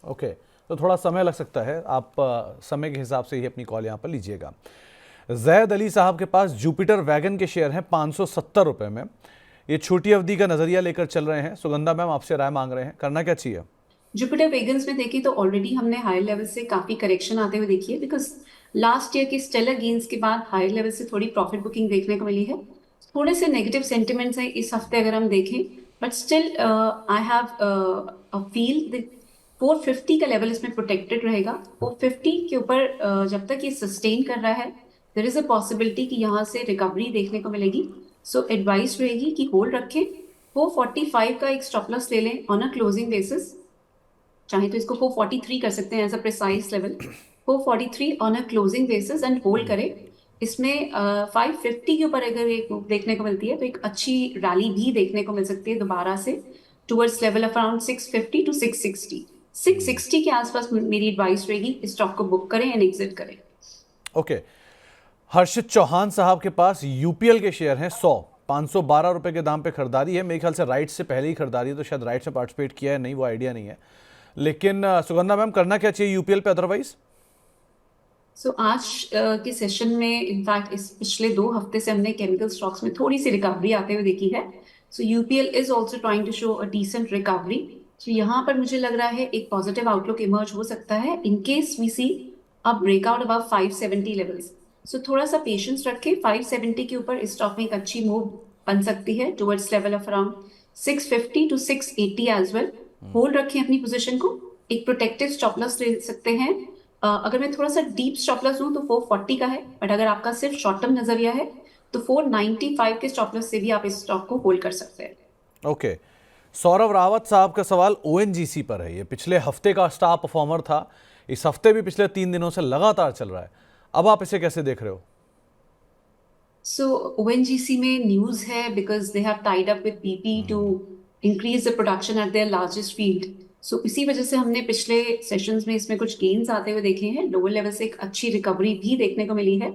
Okay, तो थोड़ा समय लग सकता है. आप समय के हिसाब से ही अपनी कॉल यहाँ पर लीजिएगा. जैद अली साहब के पास जुपिटर वैगन के शेयर हैं 570 रुपये में. ये छोटी अवधि का नजरिया लेकर चल रहे हैं. सुगंधा मैम आपसे राय मांग रहे हैं, करना क्या चाहिए? जुपिटर वेगन्स में देखें तो ऑलरेडी हमने हायर लेवल से काफी करेक्शन आते हुए देखी है, बिकॉज लास्ट ईयर के स्टेलर गेन्स के बाद हायर लेवल से थोड़ी प्रॉफिट बुकिंग देखने को मिली है. थोड़े से नेगेटिव सेंटिमेंट्स हैं इस हफ्ते अगर हम देखें, but still I have a feel that 450 का लेवल इसमें प्रोटेक्टेड रहेगा. 450 के ऊपर जब तक ये सस्टेन कर रहा है, देयर इज अ पॉसिबिलिटी कि यहाँ से रिकवरी देखने को मिलेगी. सो एडवाइस रहेगी कि होल्ड रखें. 445 का एक स्टॉप लॉस ले लें ऑन अ क्लोजिंग बेसिस. चाहे तो इसको 443 कर सकते हैं as a precise level. 443 on a closing basis and hold करें. इसमें 550 के ऊपर अगर एक देखने को मिलती है तो एक अच्छी रैली भी देखने को मिल सकती है दोबारा से towards level of around 650 to 660. 660 के आसपास मेरी एडवाइस रहेगी, इस स्टॉक को बुक करें एंड एग्जिट करें. ओके. हर्षित चौहान साहब के पास यूपीएल के शेयर हैं 512 रुपये के दाम पे खरीदारी है. मेरे ख्याल से राइट से पहले ही खरीदारी है, तो शायद राइट से पार्टिसिपेट किया है नहीं, वो आइडिया नहीं है. लेकिन सुगंधा मैम, करना क्या चाहिए यूपीएल पे अदरवाइज? सो आज के सेशन में इनफैक्ट इस पिछले 2 हफ्ते से हमने केमिकल स्टॉक्स में थोड़ी सी रिकवरी आते हुए देखी है. So UPL is also trying to show a decent recovery. So यहाँ पर मुझे लग रहा है एक पॉजिटिव आउटलुक इमर्ज हो सकता है in case we see a breakout above 570 levels. So थोड़ा सा पेशेंस रखें. 570 के ऊपर इस स्टॉक में एक अच्छी मूव बन सकती है towards level of around 650 to 680 as well. Hold रखें अपनी पोजीशन को. एक प्रोटेक्टिव स्टॉप लॉस ले सकते हैं. अगर मैं थोड़ा सा डीप स्टॉप लॉस हूं तो 440 का है, बट अगर आपका सिर्फ शॉर्ट टर्म नजरिया है तो 495 के स्टॉप लॉस से भी आप इस स्टॉक को होल्ड कर सकते हैं. ओके. सौरभ रावत साहब का सवाल ओएनजीसी पर है. ये पिछले हफ्ते का स्टार परफॉर्मर था, इस हफ्ते भी पिछले 3 दिनों से लगातार चल रहा है. अब आप इसे कैसे देख रहे हो? सो ओएनजीसी में न्यूज है because they have tied up with BP to increase the production at their largest field. So इसी वजह से हमने पिछले सेशंस में इसमें कुछ गेन्स आते हुए देखे हैं. लोअर लेवल से एक अच्छी रिकवरी भी देखने को मिली है.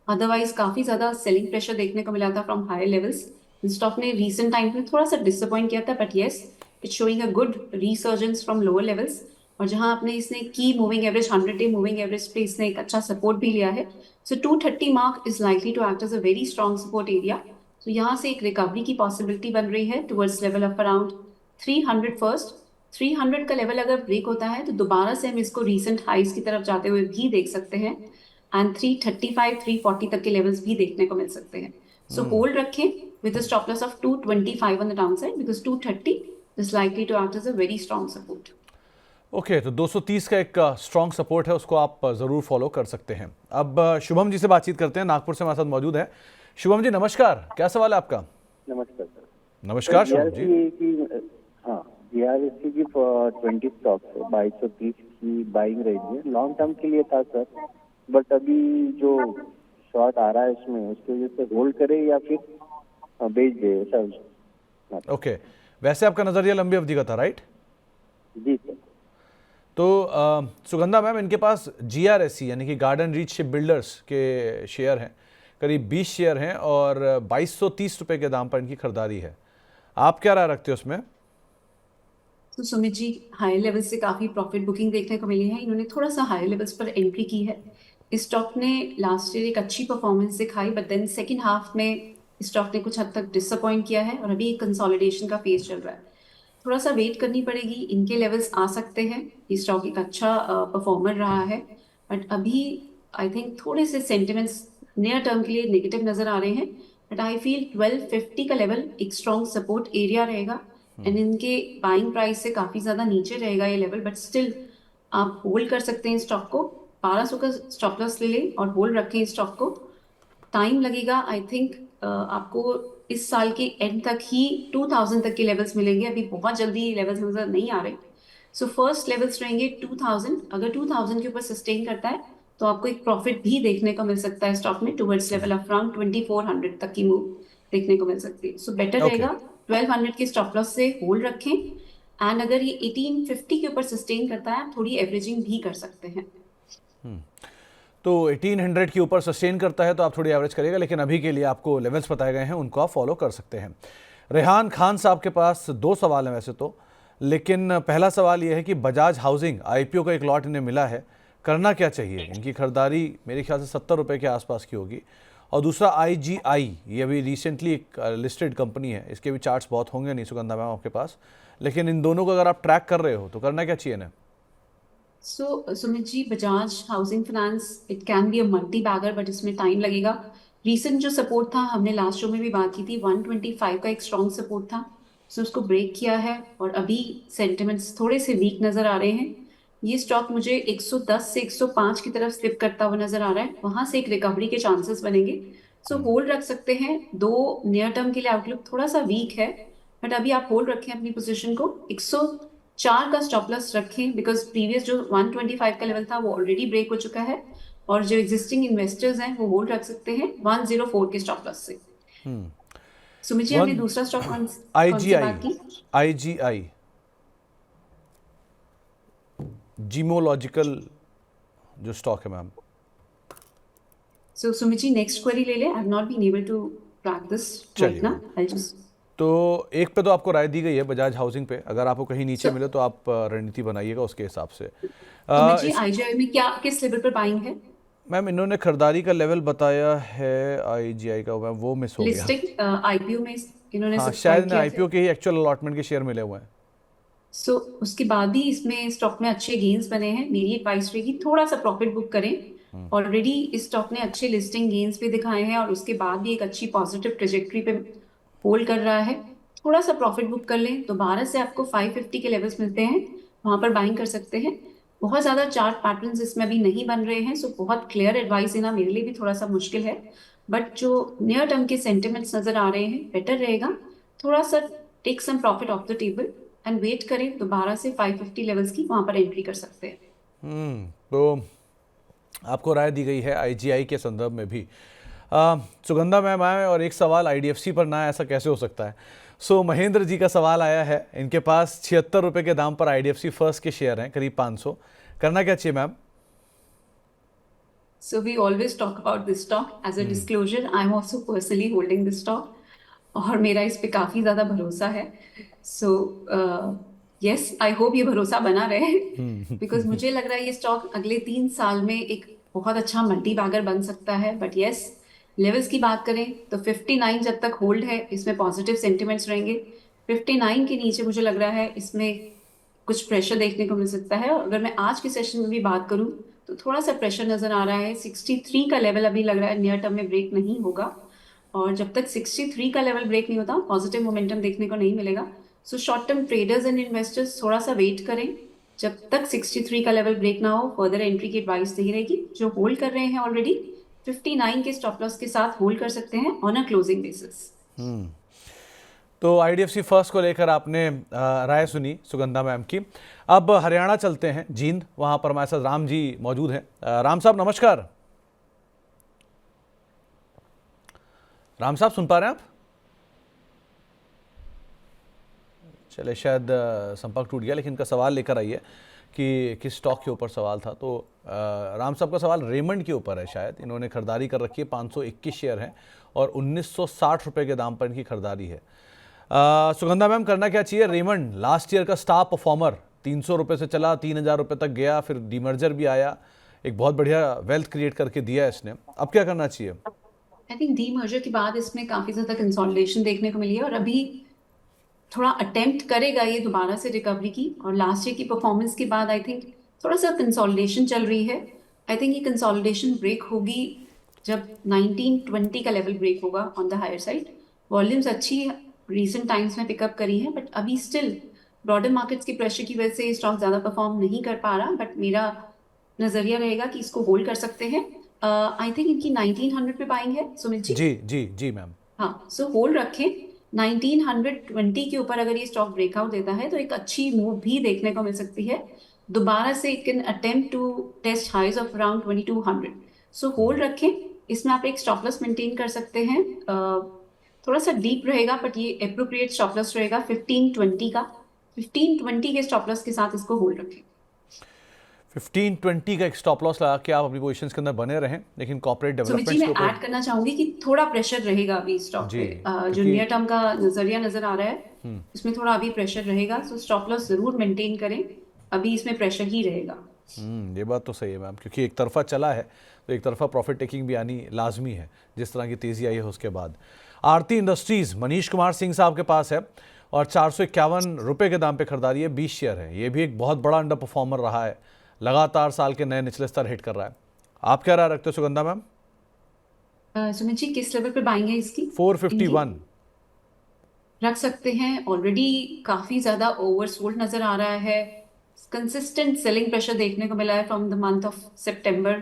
अदरवाइज काफी ज्यादा सेलिंग प्रेशर देखने को मिला था फ्रॉम हायर लेवल्स। स्टॉक ने रीसेंट टाइम में थोड़ा सा डिसअपॉइंट किया था, but yes it's showing a good resurgence from lower levels. और जहां आपने इसने की मूविंग एवरेज 100-डे मूविंग एवरेज पे इसने एक अच्छा सपोर्ट भी लिया है। So 230 mark is likely to act as a very strong support area. तो यहाँ से एक रिकवरी की पॉसिबिलिटी बन रही है towards level of around 300 first. 300 का लेवल अगर ब्रेक होता है तो दोबारा से हम इसको रीसेंट हाइस की तरफ जाते हुए भी देख सकते हैं, एंड 335 340 तक के लेवल्स भी देखने को मिल सकते हैं। सो होल्ड रखें with stop loss of 225 on the down side, because 230 is likely to act as a very strong support. Okay, तो 230 का एक स्ट्रॉन्ग सपोर्ट है, उसको आप ज़रूर फॉलो कर सकते हैं। अब शुभम जी से बातचीत करते हैं, नागपुर से हमारे साथ मौजूद है। शुभम जी नमस्कार, क्या सवाल है आपका? नमस्कार सर। नमस्कार शुभम जी। हाँ, GRSC की 20 स्टॉक्स है, 2230 की बाइंग रेंज है, लॉन्ग टर्म के लिए था सर, बट अभी जो शॉर्ट आ रहा है उसमें उसकी वजह से होल्ड करे या फिर बेच दे सर? ओके, वैसे आपका नज़रिया लंबी अवधि का था, राइट? जी सर। तो सुगंधा मैम, इनके पास GRSC यानी कि गार्डन रीच शिप बिल्डर्स के शेयर हैं, करीब 20 शेयर हैं और 2230 रुपये के दाम पर इनकी खरीदारी है। आप क्या राय रखते हो उसमें? तो सुमित जी, हायर लेवल से काफी प्रॉफिट बुकिंग देखने को मिली है। इन्होंने थोड़ा सा हायर लेवल्स पर एंट्री की है। इस स्टॉक ने लास्ट ईयर एक अच्छी परफॉर्मेंस दिखाई, बट देन सेकंड हाफ में स्टॉक ने कुछ हद तक डिसअपॉइंट किया है और अभी कंसोलिडेशन का फेज चल रहा है। थोड़ा सा वेट करनी पड़ेगी, इनके लेवल्स आ सकते हैं। ये स्टॉक एक अच्छा परफॉर्मर रहा है, बट अभी आई थिंक थोड़े से सेंटिमेंट्स नियर टर्म के लिए नेगेटिव नजर आ रहे हैं। बट आई फील 1250 का लेवल एक स्ट्रॉन्ग सपोर्ट एरिया रहेगा, एंड इनके बाइंग प्राइस से काफी ज्यादा नीचे रहेगा ये लेवल, बट स्टिल आप होल्ड कर सकते हैं स्टॉक को। 1200 का स्टॉप लॉस ले लें और होल्ड रखें इस स्टॉक को। टाइम लगेगा, आई थिंक आपको इस साल के एंड तक ही 2000 तक के लेवल्स मिलेंगे। अभी बहुत जल्दी लेवल्स नजर नहीं आ रहे। सो फर्स्ट लेवल्स रहेंगे 2000। अगर 2000 के ऊपर सस्टेन करता है तो आपको एक प्रॉफिट भी देखने को मिल सकता है स्टॉक में, टुवर्ड्स लेवल ऑफ अराउंड 2400 तक की मूव देखने को मिल सकती है। सो बेटर रहेगा 1200 के स्टॉप लॉस से होल्ड रखें, एंड अगर ये 1850 के ऊपर सस्टेन करता है आप थोड़ी एवरेजिंग भी कर सकते हैं। तो 1800 के ऊपर सस्टेन करता है तो आप थोड़ी एवरेज करिएगा, लेकिन अभी के लिए आपको लेवल्स बताए गए हैं, उनको आप फॉलो कर सकते हैं। रेहान खान साहब के पास 2 सवाल हैं वैसे तो, लेकिन पहला सवाल ये है कि बजाज हाउसिंग IPO का एक लॉट इन्हें मिला है, करना क्या चाहिए? इनकी खरीदारी मेरे ख्याल से 70 रुपये के आसपास की होगी। और दूसरा IGI, ये अभी रिसेंटली एक लिस्टेड कंपनी है, इसके भी चार्ट्स बहुत होंगे नहीं सुगंधा मैम आपके पास, लेकिन इन दोनों को अगर आप ट्रैक कर रहे हो तो करना क्या चाहिए ना? So Sumit ji, Bajaj housing finance it can be a multi bagger, but इसमें टाइम लगेगा। रीसेंट जो सपोर्ट था, हमने लास्ट शो में भी बात की थी, 125 का एक स्ट्रॉन्ग सपोर्ट था, सो उसको ब्रेक किया है और अभी सेंटिमेंट्स थोड़े से वीक नजर आ रहे हैं। ये स्टॉक मुझे 110 से 105 की तरफ स्लिप करता हुआ नजर आ रहा है, वहां से एक रिकवरी के चांसेस बनेंगे। सो होल्ड रख सकते हैं। 2 नियर टर्म के लिए आउटलुक थोड़ा सा वीक है, बट अभी आप होल्ड रखें अपनी पोजीशन को। 104 का स्टॉप लॉस रखें, बिकॉज प्रीवियस जो 125 का लेवल था वो ऑलरेडी ब्रेक हो चुका है, और जो एग्जिस्टिंग इन्वेस्टर्स हैं वो होल्ड रख सकते हैं 104 के स्टॉप लॉस से। सुमित जी, हमने दूसरा स्टॉक कौन सी बात की? IGI जीमोलॉजिकल जो स्टॉक है ma'am. So Sumit ji, next query ले ले। I have not been able to track this right now. I just तो एक पे तो आपको राय दी गई है बजाज हाउसिंग पे, अगर आपको कहीं नीचे मिले तो आप रणनीति बनाइएगा उसके हिसाब से। सुमित जी, IGI में क्या किस लेवल पर बाइंग है? मैम इन्होंने खरीदारी का लेवल बताया है IGI का, मैम वो मिस हो गया। लिस्टिंग IPO में इन्होंने हाँ, सब शायद किया IPO के ही एक्चुअल अलॉटमेंट के शेयर मिले हुए हैं। सो उसके बाद भी इसमें स्टॉक में अच्छे गेन्स बने हैं। मेरी एडवाइस रहेगी थोड़ा सा प्रॉफिट बुक करें। ऑलरेडी इस स्टॉक ने अच्छे लिस्टिंग गेन्स भी दिखाए हैं और उसके बाद भी एक अच्छी पॉजिटिव ट्रेजेक्टरी पे होल्ड कर रहा है। थोड़ा सा प्रॉफिट बुक कर लें, दोबारा से आपको 550 के लेवल्स मिलते हैं, वहां पर बाइंग कर सकते हैं। बहुत ज्यादा चार्ट पैटर्न्स इसमें अभी नहीं बन रहे हैं, सो बहुत क्लियर एडवाइस देना मेरे लिए भी थोड़ा सा मुश्किल है, बट जो नियर टर्म के सेंटिमेंट्स नजर आ रहे हैं बेटर रहेगा थोड़ा सा take some profit off the table and wait करें दोबारा से 550 लेवल्स की, वहां पर एंट्री कर सकते हैं। तो आपको राय दी गई है IGI के संदर्भ में भी। सुगंधा मैम आए और एक सवाल IDFC पर ना आए, ऐसा कैसे हो सकता है? सो महेंद्र जी का सवाल आया है, इनके पास 76 रुपये के दाम पर IDFC फर्स्ट के शेयर हैं, करीब 500। करना क्या चाहिए ma'am? So we always talk about this stock. As a disclosure, I'm also personally holding this stock. और मेरा इस पे काफी ज्यादा भरोसा है. So yes, I hope ये भरोसा बना रहे. Because मुझे लग रहा है ये स्टॉक अगले 3 साल में एक बहुत अच्छा मल्टी बैगर बन सकता है. बट yes, लेवल्स की बात करें तो 59 जब तक होल्ड है इसमें पॉजिटिव सेंटिमेंट्स रहेंगे. 59 के नीचे मुझे लग रहा है इसमें कुछ प्रेशर देखने को मिल सकता है. और अगर मैं आज के सेशन में भी बात करूं तो थोड़ा सा प्रेशर नजर आ रहा है. 63 का लेवल अभी लग रहा है नियर टर्म में ब्रेक नहीं होगा. और जब तक 63 का लेवल ब्रेक नहीं होता पॉजिटिव मोमेंटम देखने को नहीं मिलेगा. So short term traders and investors थोड़ा सा वेट करें. जब तक 63 का लेवल ब्रेक ना हो फर्दर एंट्री की एडवाइस नहीं रहेगी. जो होल्ड कर रहे हैं ऑलरेडी 59 के स्टॉप लॉस के साथ होल्ड कर सकते हैं ऑन अ क्लोजिंग बेसिस. तो IDFC फर्स्ट को लेकर आपने राय सुनी सुगंधा मैम की. अब हरियाणा चलते हैं, जींद. वहां पर हमारे साथ राम जी मौजूद हैं. राम साहब नमस्कार. राम साहब सुन पा रहे हैं आप? चले शायद संपर्क टूट गया, लेकिन इनका सवाल लेकर आइए कि किस स्टॉक के ऊपर सवाल था. तो राम साहब का सवाल रेमंड के ऊपर है. शायद इन्होंने खरीदारी कर रखी है, 521 शेयर हैं और 1960 रुपये के दाम पर इनकी खरीदारी है. सुगंधा मैम करना क्या चाहिए? रेमंड लास्ट ईयर का स्टार परफॉर्मर, 300 रुपये से चला 3000 रुपये तक गया, फिर डीमर्जर भी आया, एक बहुत बढ़िया वेल्थ क्रिएट करके दिया इसने. अब क्या करना चाहिए? आई थिंक डीमर्जर के बाद इसमें काफी ज्यादा कंसोलिडेशन देखने को मिली है और अभी थोड़ा अटेम्प्ट करेगा ये दोबारा से रिकवरी की. और लास्ट ईयर की परफॉर्मेंस के बाद आई थिंक थोड़ा सा कंसोलिडेशन चल रही है. आई थिंक ये कंसोलिडेशन ब्रेक होगी जब 1920 का लेवल ब्रेक होगा on the higher side. Volumes अच्छी रिसेंट टाइम्स में पिकअप करी हैं बट अभी स्टिल ब्रॉडर मार्केट्स के प्रेशर की वजह से स्टॉक ज़्यादा परफॉर्म नहीं कर पा रहा. बट मेरा नज़रिया रहेगा कि इसको होल्ड कर सकते हैं. आई थिंक इनकी 1900 पे बाइंग है सुमित जी. जी जी जी मैम. हाँ, सो होल्ड रखें. 1920 के ऊपर अगर ये स्टॉक ब्रेकआउट देता है तो एक अच्छी मूव भी देखने को मिल सकती है. दोबारा से it can attempt to test highs of around 2200. So hold रखें. इसमें आप एक स्टॉप लॉस मेंटेन कर सकते हैं. थोड़ा सा डीप रहेगा बट ये एप्रोप्रिएट स्टॉप लॉस रहेगा 1520 का. 1520 के स्टॉप लॉस के साथ इसको होल्ड रखें. 1520 का एक स्टॉप लॉस लगा के आप अपनी पोजीशंस के अंदर बने रहें. लेकिन कॉर्पोरेट डेवलपमेंट जी, मैं ऐड करना चाहूंगी कि थोड़ा प्रेशर रहेगा अभी स्टॉक पे. जो नियर टर्म का नजरिया नजर आ रहा है इसमें थोड़ा अभी प्रेशर रहेगा. सो स्टॉप लॉस जरूर मेंटेन करें. अभी इसमें प्रेशर ही रहेगा. ये बात तो सही है मैम, क्योंकि एक तरफा चला है तो एक तरफा प्रॉफिट टेकिंग भी आनी लाजमी है जिस तरह की तेजी आई है उसके बाद. आरती इंडस्ट्रीज मनीष कुमार सिंह साहब के पास है और 451 रुपये के दाम पे खरीदारी है. 20 शेयर है. ये भी एक बहुत बड़ा अंडर परफॉर्मर रहा है, लगातार साल के नए निचले स्तर हिट कर रहा है. आप क्या राय रखते हो सुगंधा मैम? सुमित जी किस लेवल पे बाइंग है इसकी? 451 रख सकते हैं. ऑलरेडी काफी ज्यादा ओवरसोल्ड नजर आ रहा है. कंसिस्टेंट सेलिंग प्रेशर देखने को मिला है फ्रॉम द मंथ ऑफ सितंबर.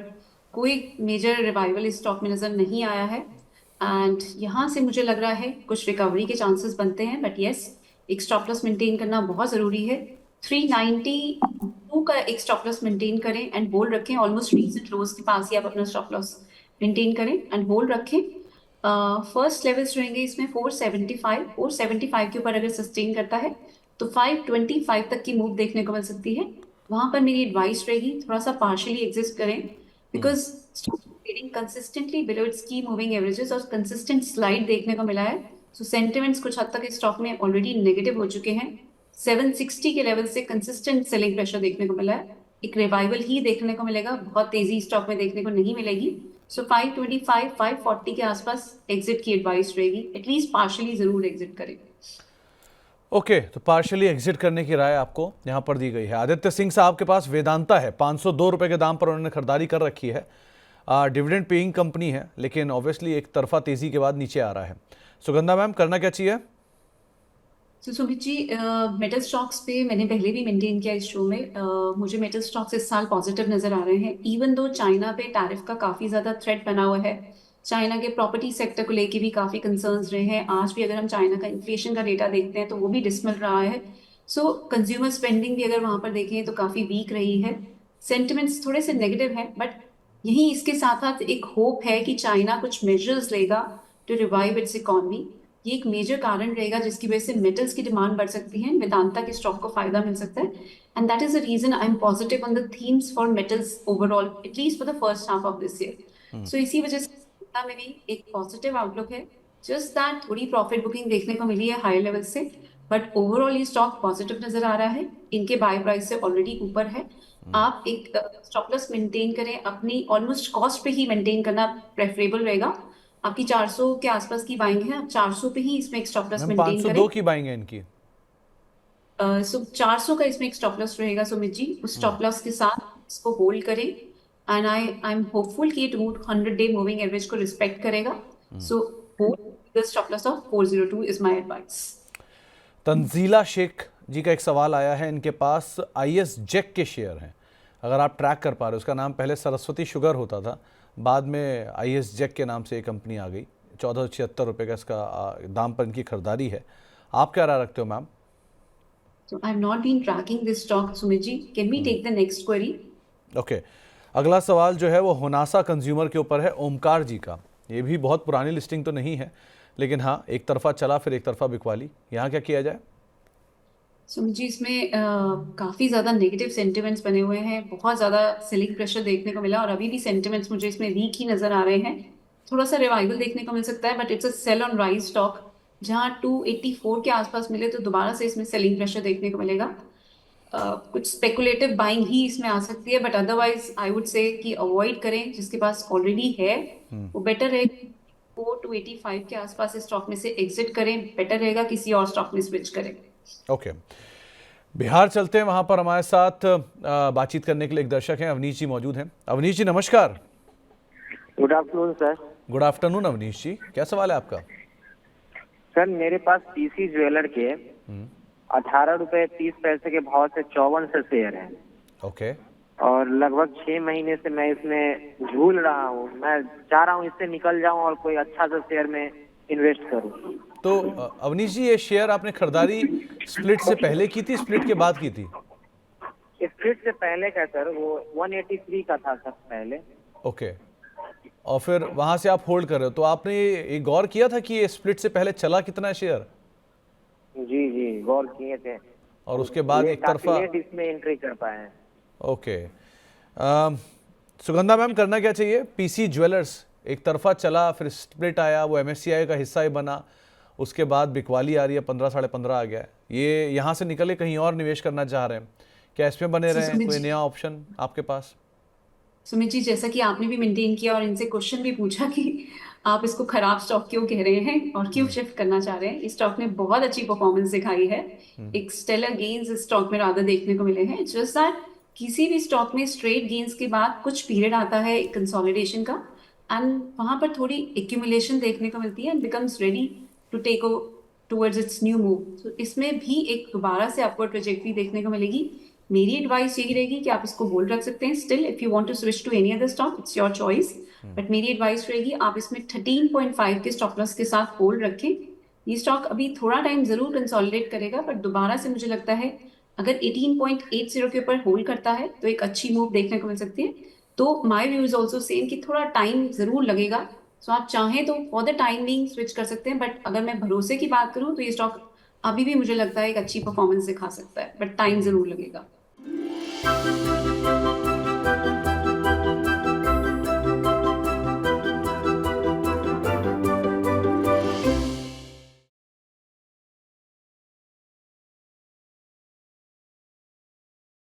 कोई मेजर रिवाइवल इस स्टॉक में नजर नहीं आया है एंड यहाँ से मुझे लग रहा है कुछ रिकवरी के चांसेस बनते हैं. बट यस, एक स्टॉप लॉस मेंटेन करना बहुत जरूरी है. 392 का एक स्टॉप लॉस मेंटेन करें एंड होल्ड रखें. ऑलमोस्ट रीसेंट लोज के पास ही आप अपना स्टॉप लॉस मेंटेन करें एंड होल्ड रखें. फर्स्ट लेवल्स रहेंगे इसमें 475. 475 के ऊपर अगर सस्टेन करता है तो 525 तक की मूव देखने को मिल सकती है. वहां पर मेरी एडवाइस रहेगी थोड़ा सा पार्शियली एग्जिस्ट करें because trading consistently below it's की मूविंग एवरेजेस और कंसिस्टेंट स्लाइड देखने को मिला है. सो सेंटिमेंट्स कुछ हद तक इस स्टॉक में ऑलरेडी नेगेटिव हो चुके हैं. 760 के लेवल से कंसिस्टेंट सेलिंग प्रेशर देखने को मिला है. एक रिवाइवल ही देखने को मिलेगा, बहुत तेजी स्टॉक में देखने को नहीं मिलेगी. सो 525 540 के आसपास एग्जिट की एडवाइस रहेगी. एटलीस्ट पार्शियली जरूर एग्जिट करें. ओके, तो पार्शियली एग्जिट करने की राय आपको यहाँ पर दी गई है. आदित्य सिंह साहब के पास वेदांता है. 502 रुपये के दाम पर उन्होंने खरीदारी कर रखी है. डिविडेंड पेइंग कंपनी है लेकिन ऑब्वियसली एक तरफा तेजी के बाद नीचे आ रहा है. सुगंधा मैम करना क्या चाहिए? सुमित जी, मेटल स्टॉक्स पे मैंने पहले भी मेंटेन किया इस शो में. मुझे मेटल स्टॉक्स इस साल पॉजिटिव नजर आ रहे हैं. इवन दो चाइना पे टैरिफ का काफी ज्यादा थ्रेट बना हुआ है. चाइना के प्रॉपर्टी सेक्टर को लेके भी काफी कंसर्न्स रहे हैं. आज भी अगर हम चाइना का इन्फ्लेशन का डेटा देखते हैं तो वो भी डिसमल रहा है. सो कंज्यूमर स्पेंडिंग भी अगर वहां पर देखें तो काफी वीक रही है. सेंटिमेंट्स थोड़े से नेगेटिव है बट यही इसके साथ साथ एक होप है कि चाइना कुछ मेजर्स लेगा टू रिवाइव इट्स इकोनॉमी. ये एक मेजर कारण रहेगा जिसकी वजह से मेटल्स की डिमांड बढ़ सकती है, वेदांता के स्टॉक को फायदा मिल सकता है, and that is the reason I am positive on the themes for metals overall, at least for the first half of this year. So इसी वजह से वेदांता में भी एक पॉजिटिव आउटलुक है। जस्ट दैट थोड़ी प्रॉफिट बुकिंग देखने को मिली है हाई लेवल से, बट ओवरऑल ये स्टॉक पॉजिटिव नजर आ रहा है, इनके बाय प्राइस से ऑलरेडी ऊपर है। आप एक स्टॉप लॉस मेंटेन करें, अपनी ऑलमोस्ट कॉस्ट पे ही मेंटेन करना प्रेफरेबल रहेगा। आपकी 400 के आसपास की बाइंग है, आप 400 पे ही इसमें एक स्टॉप लॉस मैम मेंटेन 502 करें। की बाइंग है इनकी। सो 400 का इसमें एक स्टॉप लॉस रहेगा सुमित जी, उस स्टॉप लॉस के साथ इसको होल्ड करें, एंड आई एम होपफुल कि ये 100 डे मूविंग एवरेज को रिस्पेक्ट करेगा। So hold the stop loss of 402 is my advice. Tanzila Sheikh ji का एक सवाल आया है, इनके पास IS जैक के शेयर हैं, अगर आप ट्रैक कर पा रहे हो। उसका नाम पहले सरस्वती शुगर होता था, बाद में IS जैक के नाम से एक कंपनी आ गई। 1476 का इसका दाम पर इनकी खरीदारी है। आप क्या राय रखते हो ma'am? So I have not been tracking this stock, Sumit ji. Can we take the next query? Okay, अगला सवाल जो है वो होनासा कंज्यूमर के ऊपर है, ओमकार जी का। ये भी बहुत पुरानी लिस्टिंग तो नहीं है, लेकिन हाँ एक तरफा चला फिर एक तरफा बिकवाली। यहाँ क्या किया जाए? सुमित जी, इसमें काफी ज्यादा नेगेटिव सेंटिमेंट्स बने हुए हैं, बहुत ज्यादा सेलिंग प्रेशर देखने को मिला, और अभी भी सेंटिमेंट्स मुझे इसमें वीक ही नजर आ रहे हैं। थोड़ा सा रिवाइवल देखने को मिल सकता है, but it's a sell on rise stock. जहां 284 के आसपास मिले तो दोबारा से इसमें सेलिंग प्रेशर देखने को मिलेगा। कुछ स्पेकुलेटिव बाइंग ही इसमें आ सकती है, but otherwise I would say कि अवॉइड करें। जिसके पास ऑलरेडी है वो बेटर है 4 to 85 के आसपास इस स्टॉक में से एग्जिट करें, बेटर रहेगा किसी और स्टॉक में स्विच करें। ओके, बिहार चलते हैं। वहाँ पर हमारे साथ बातचीत करने के लिए एक दर्शक हैं, अवनीश जी मौजूद हैं। अवनीश जी नमस्कार। Good afternoon sir. Good afternoon Avnish ji, क्या सवाल है आपका? सर मेरे पास पीसी ज्वेलर के 18 रुपए 30 पैसे के भाव से 54 शेयर हैं। ओके, और लगभग 6 महीने से मैं इसमें झूल रहा हूँ। मैं चाह रहा हूँ इससे निकल जाऊँ और कोई अच्छा सा शेयर में इन्वेस्ट करूँ। तो अवनीश जी ये शेयर आपने खरीदारी स्प्लिट से पहले की थी, स्प्लिट के बाद की थी? स्प्लिट से पहले का सर, वो 183 का था सर पहले। ओके, और फिर वहाँ से आप होल्ड कर रहे हो, तो आपने ये गौर किया था कि ये स्प्लिट से पहले चला कितना है शेयर? जी जी गौर किए थे। और उसके बाद एक तरफा इसमें एंट्री कर पाए हैं। ओके, सुगंधा मैम करना क्या चाहिए? पीसी ज्वेलर्स एक तरफा चला, फिर स्प्लिट आया, वो MSCI का हिस्सा ही बना, उसके बाद बिकवाली आ रही है, 15 साढ़े 15 आ गया है। ये यहाँ से निकले कहीं और निवेश करना चाह रहे हैं, क्या इसमें बने रहें? कोई नया ऑप्शन आपके पास? सुमित जी, जैसा कि आपने भी मेंटेन किया और इनसे क्वेश्चन भी पूछा कि आप इसको खराब स्टॉक क्यों कह रहे हैं और क्यों शिफ्ट करना चाह रहे हैं, इस स्टॉक ने बहुत अच्छी परफॉर्मेंस दिखाई है। एक स्टेलर गेन्स इस स्टॉक में रादर देखने को मिले हैं। जस्ट दैट किसी भी स्टॉक में स्ट्रेट गेन्स के बाद कुछ पीरियड आता है कंसोलिडेशन का, एंड वहां पर थोड़ी एक्यूमुलेशन देखने को मिलती है and becomes ready to take towards its new move. तो इसमें भी एक दोबारा से अपवर्ड ट्रेजेक्टरी देखने को मिलेगी। मेरी एडवाइस यही रहेगी कि आप इसको होल्ड रख सकते हैं। Still if you want to switch to any other stock it's your choice, but मेरी एडवाइस रहेगी आप इसमें 13.5 के स्टॉप लॉस के साथ होल्ड रखें। ये स्टॉक अभी थोड़ा टाइम जरूर कंसोलिडेट करेगा, बट दोबारा से मुझे लगता है अगर 18.80 के ऊपर होल्ड करता है तो एक अच्छी मूव देखने को मिल सकती है। तो my view is also same कि थोड़ा टाइम जरूर लगेगा। सो आप चाहें तो for the time being switch कर सकते हैं, बट अगर मैं भरोसे की बात करूं तो ये स्टॉक अभी भी मुझे लगता है एक अच्छी परफॉर्मेंस दिखा सकता है, बट टाइम जरूर लगेगा।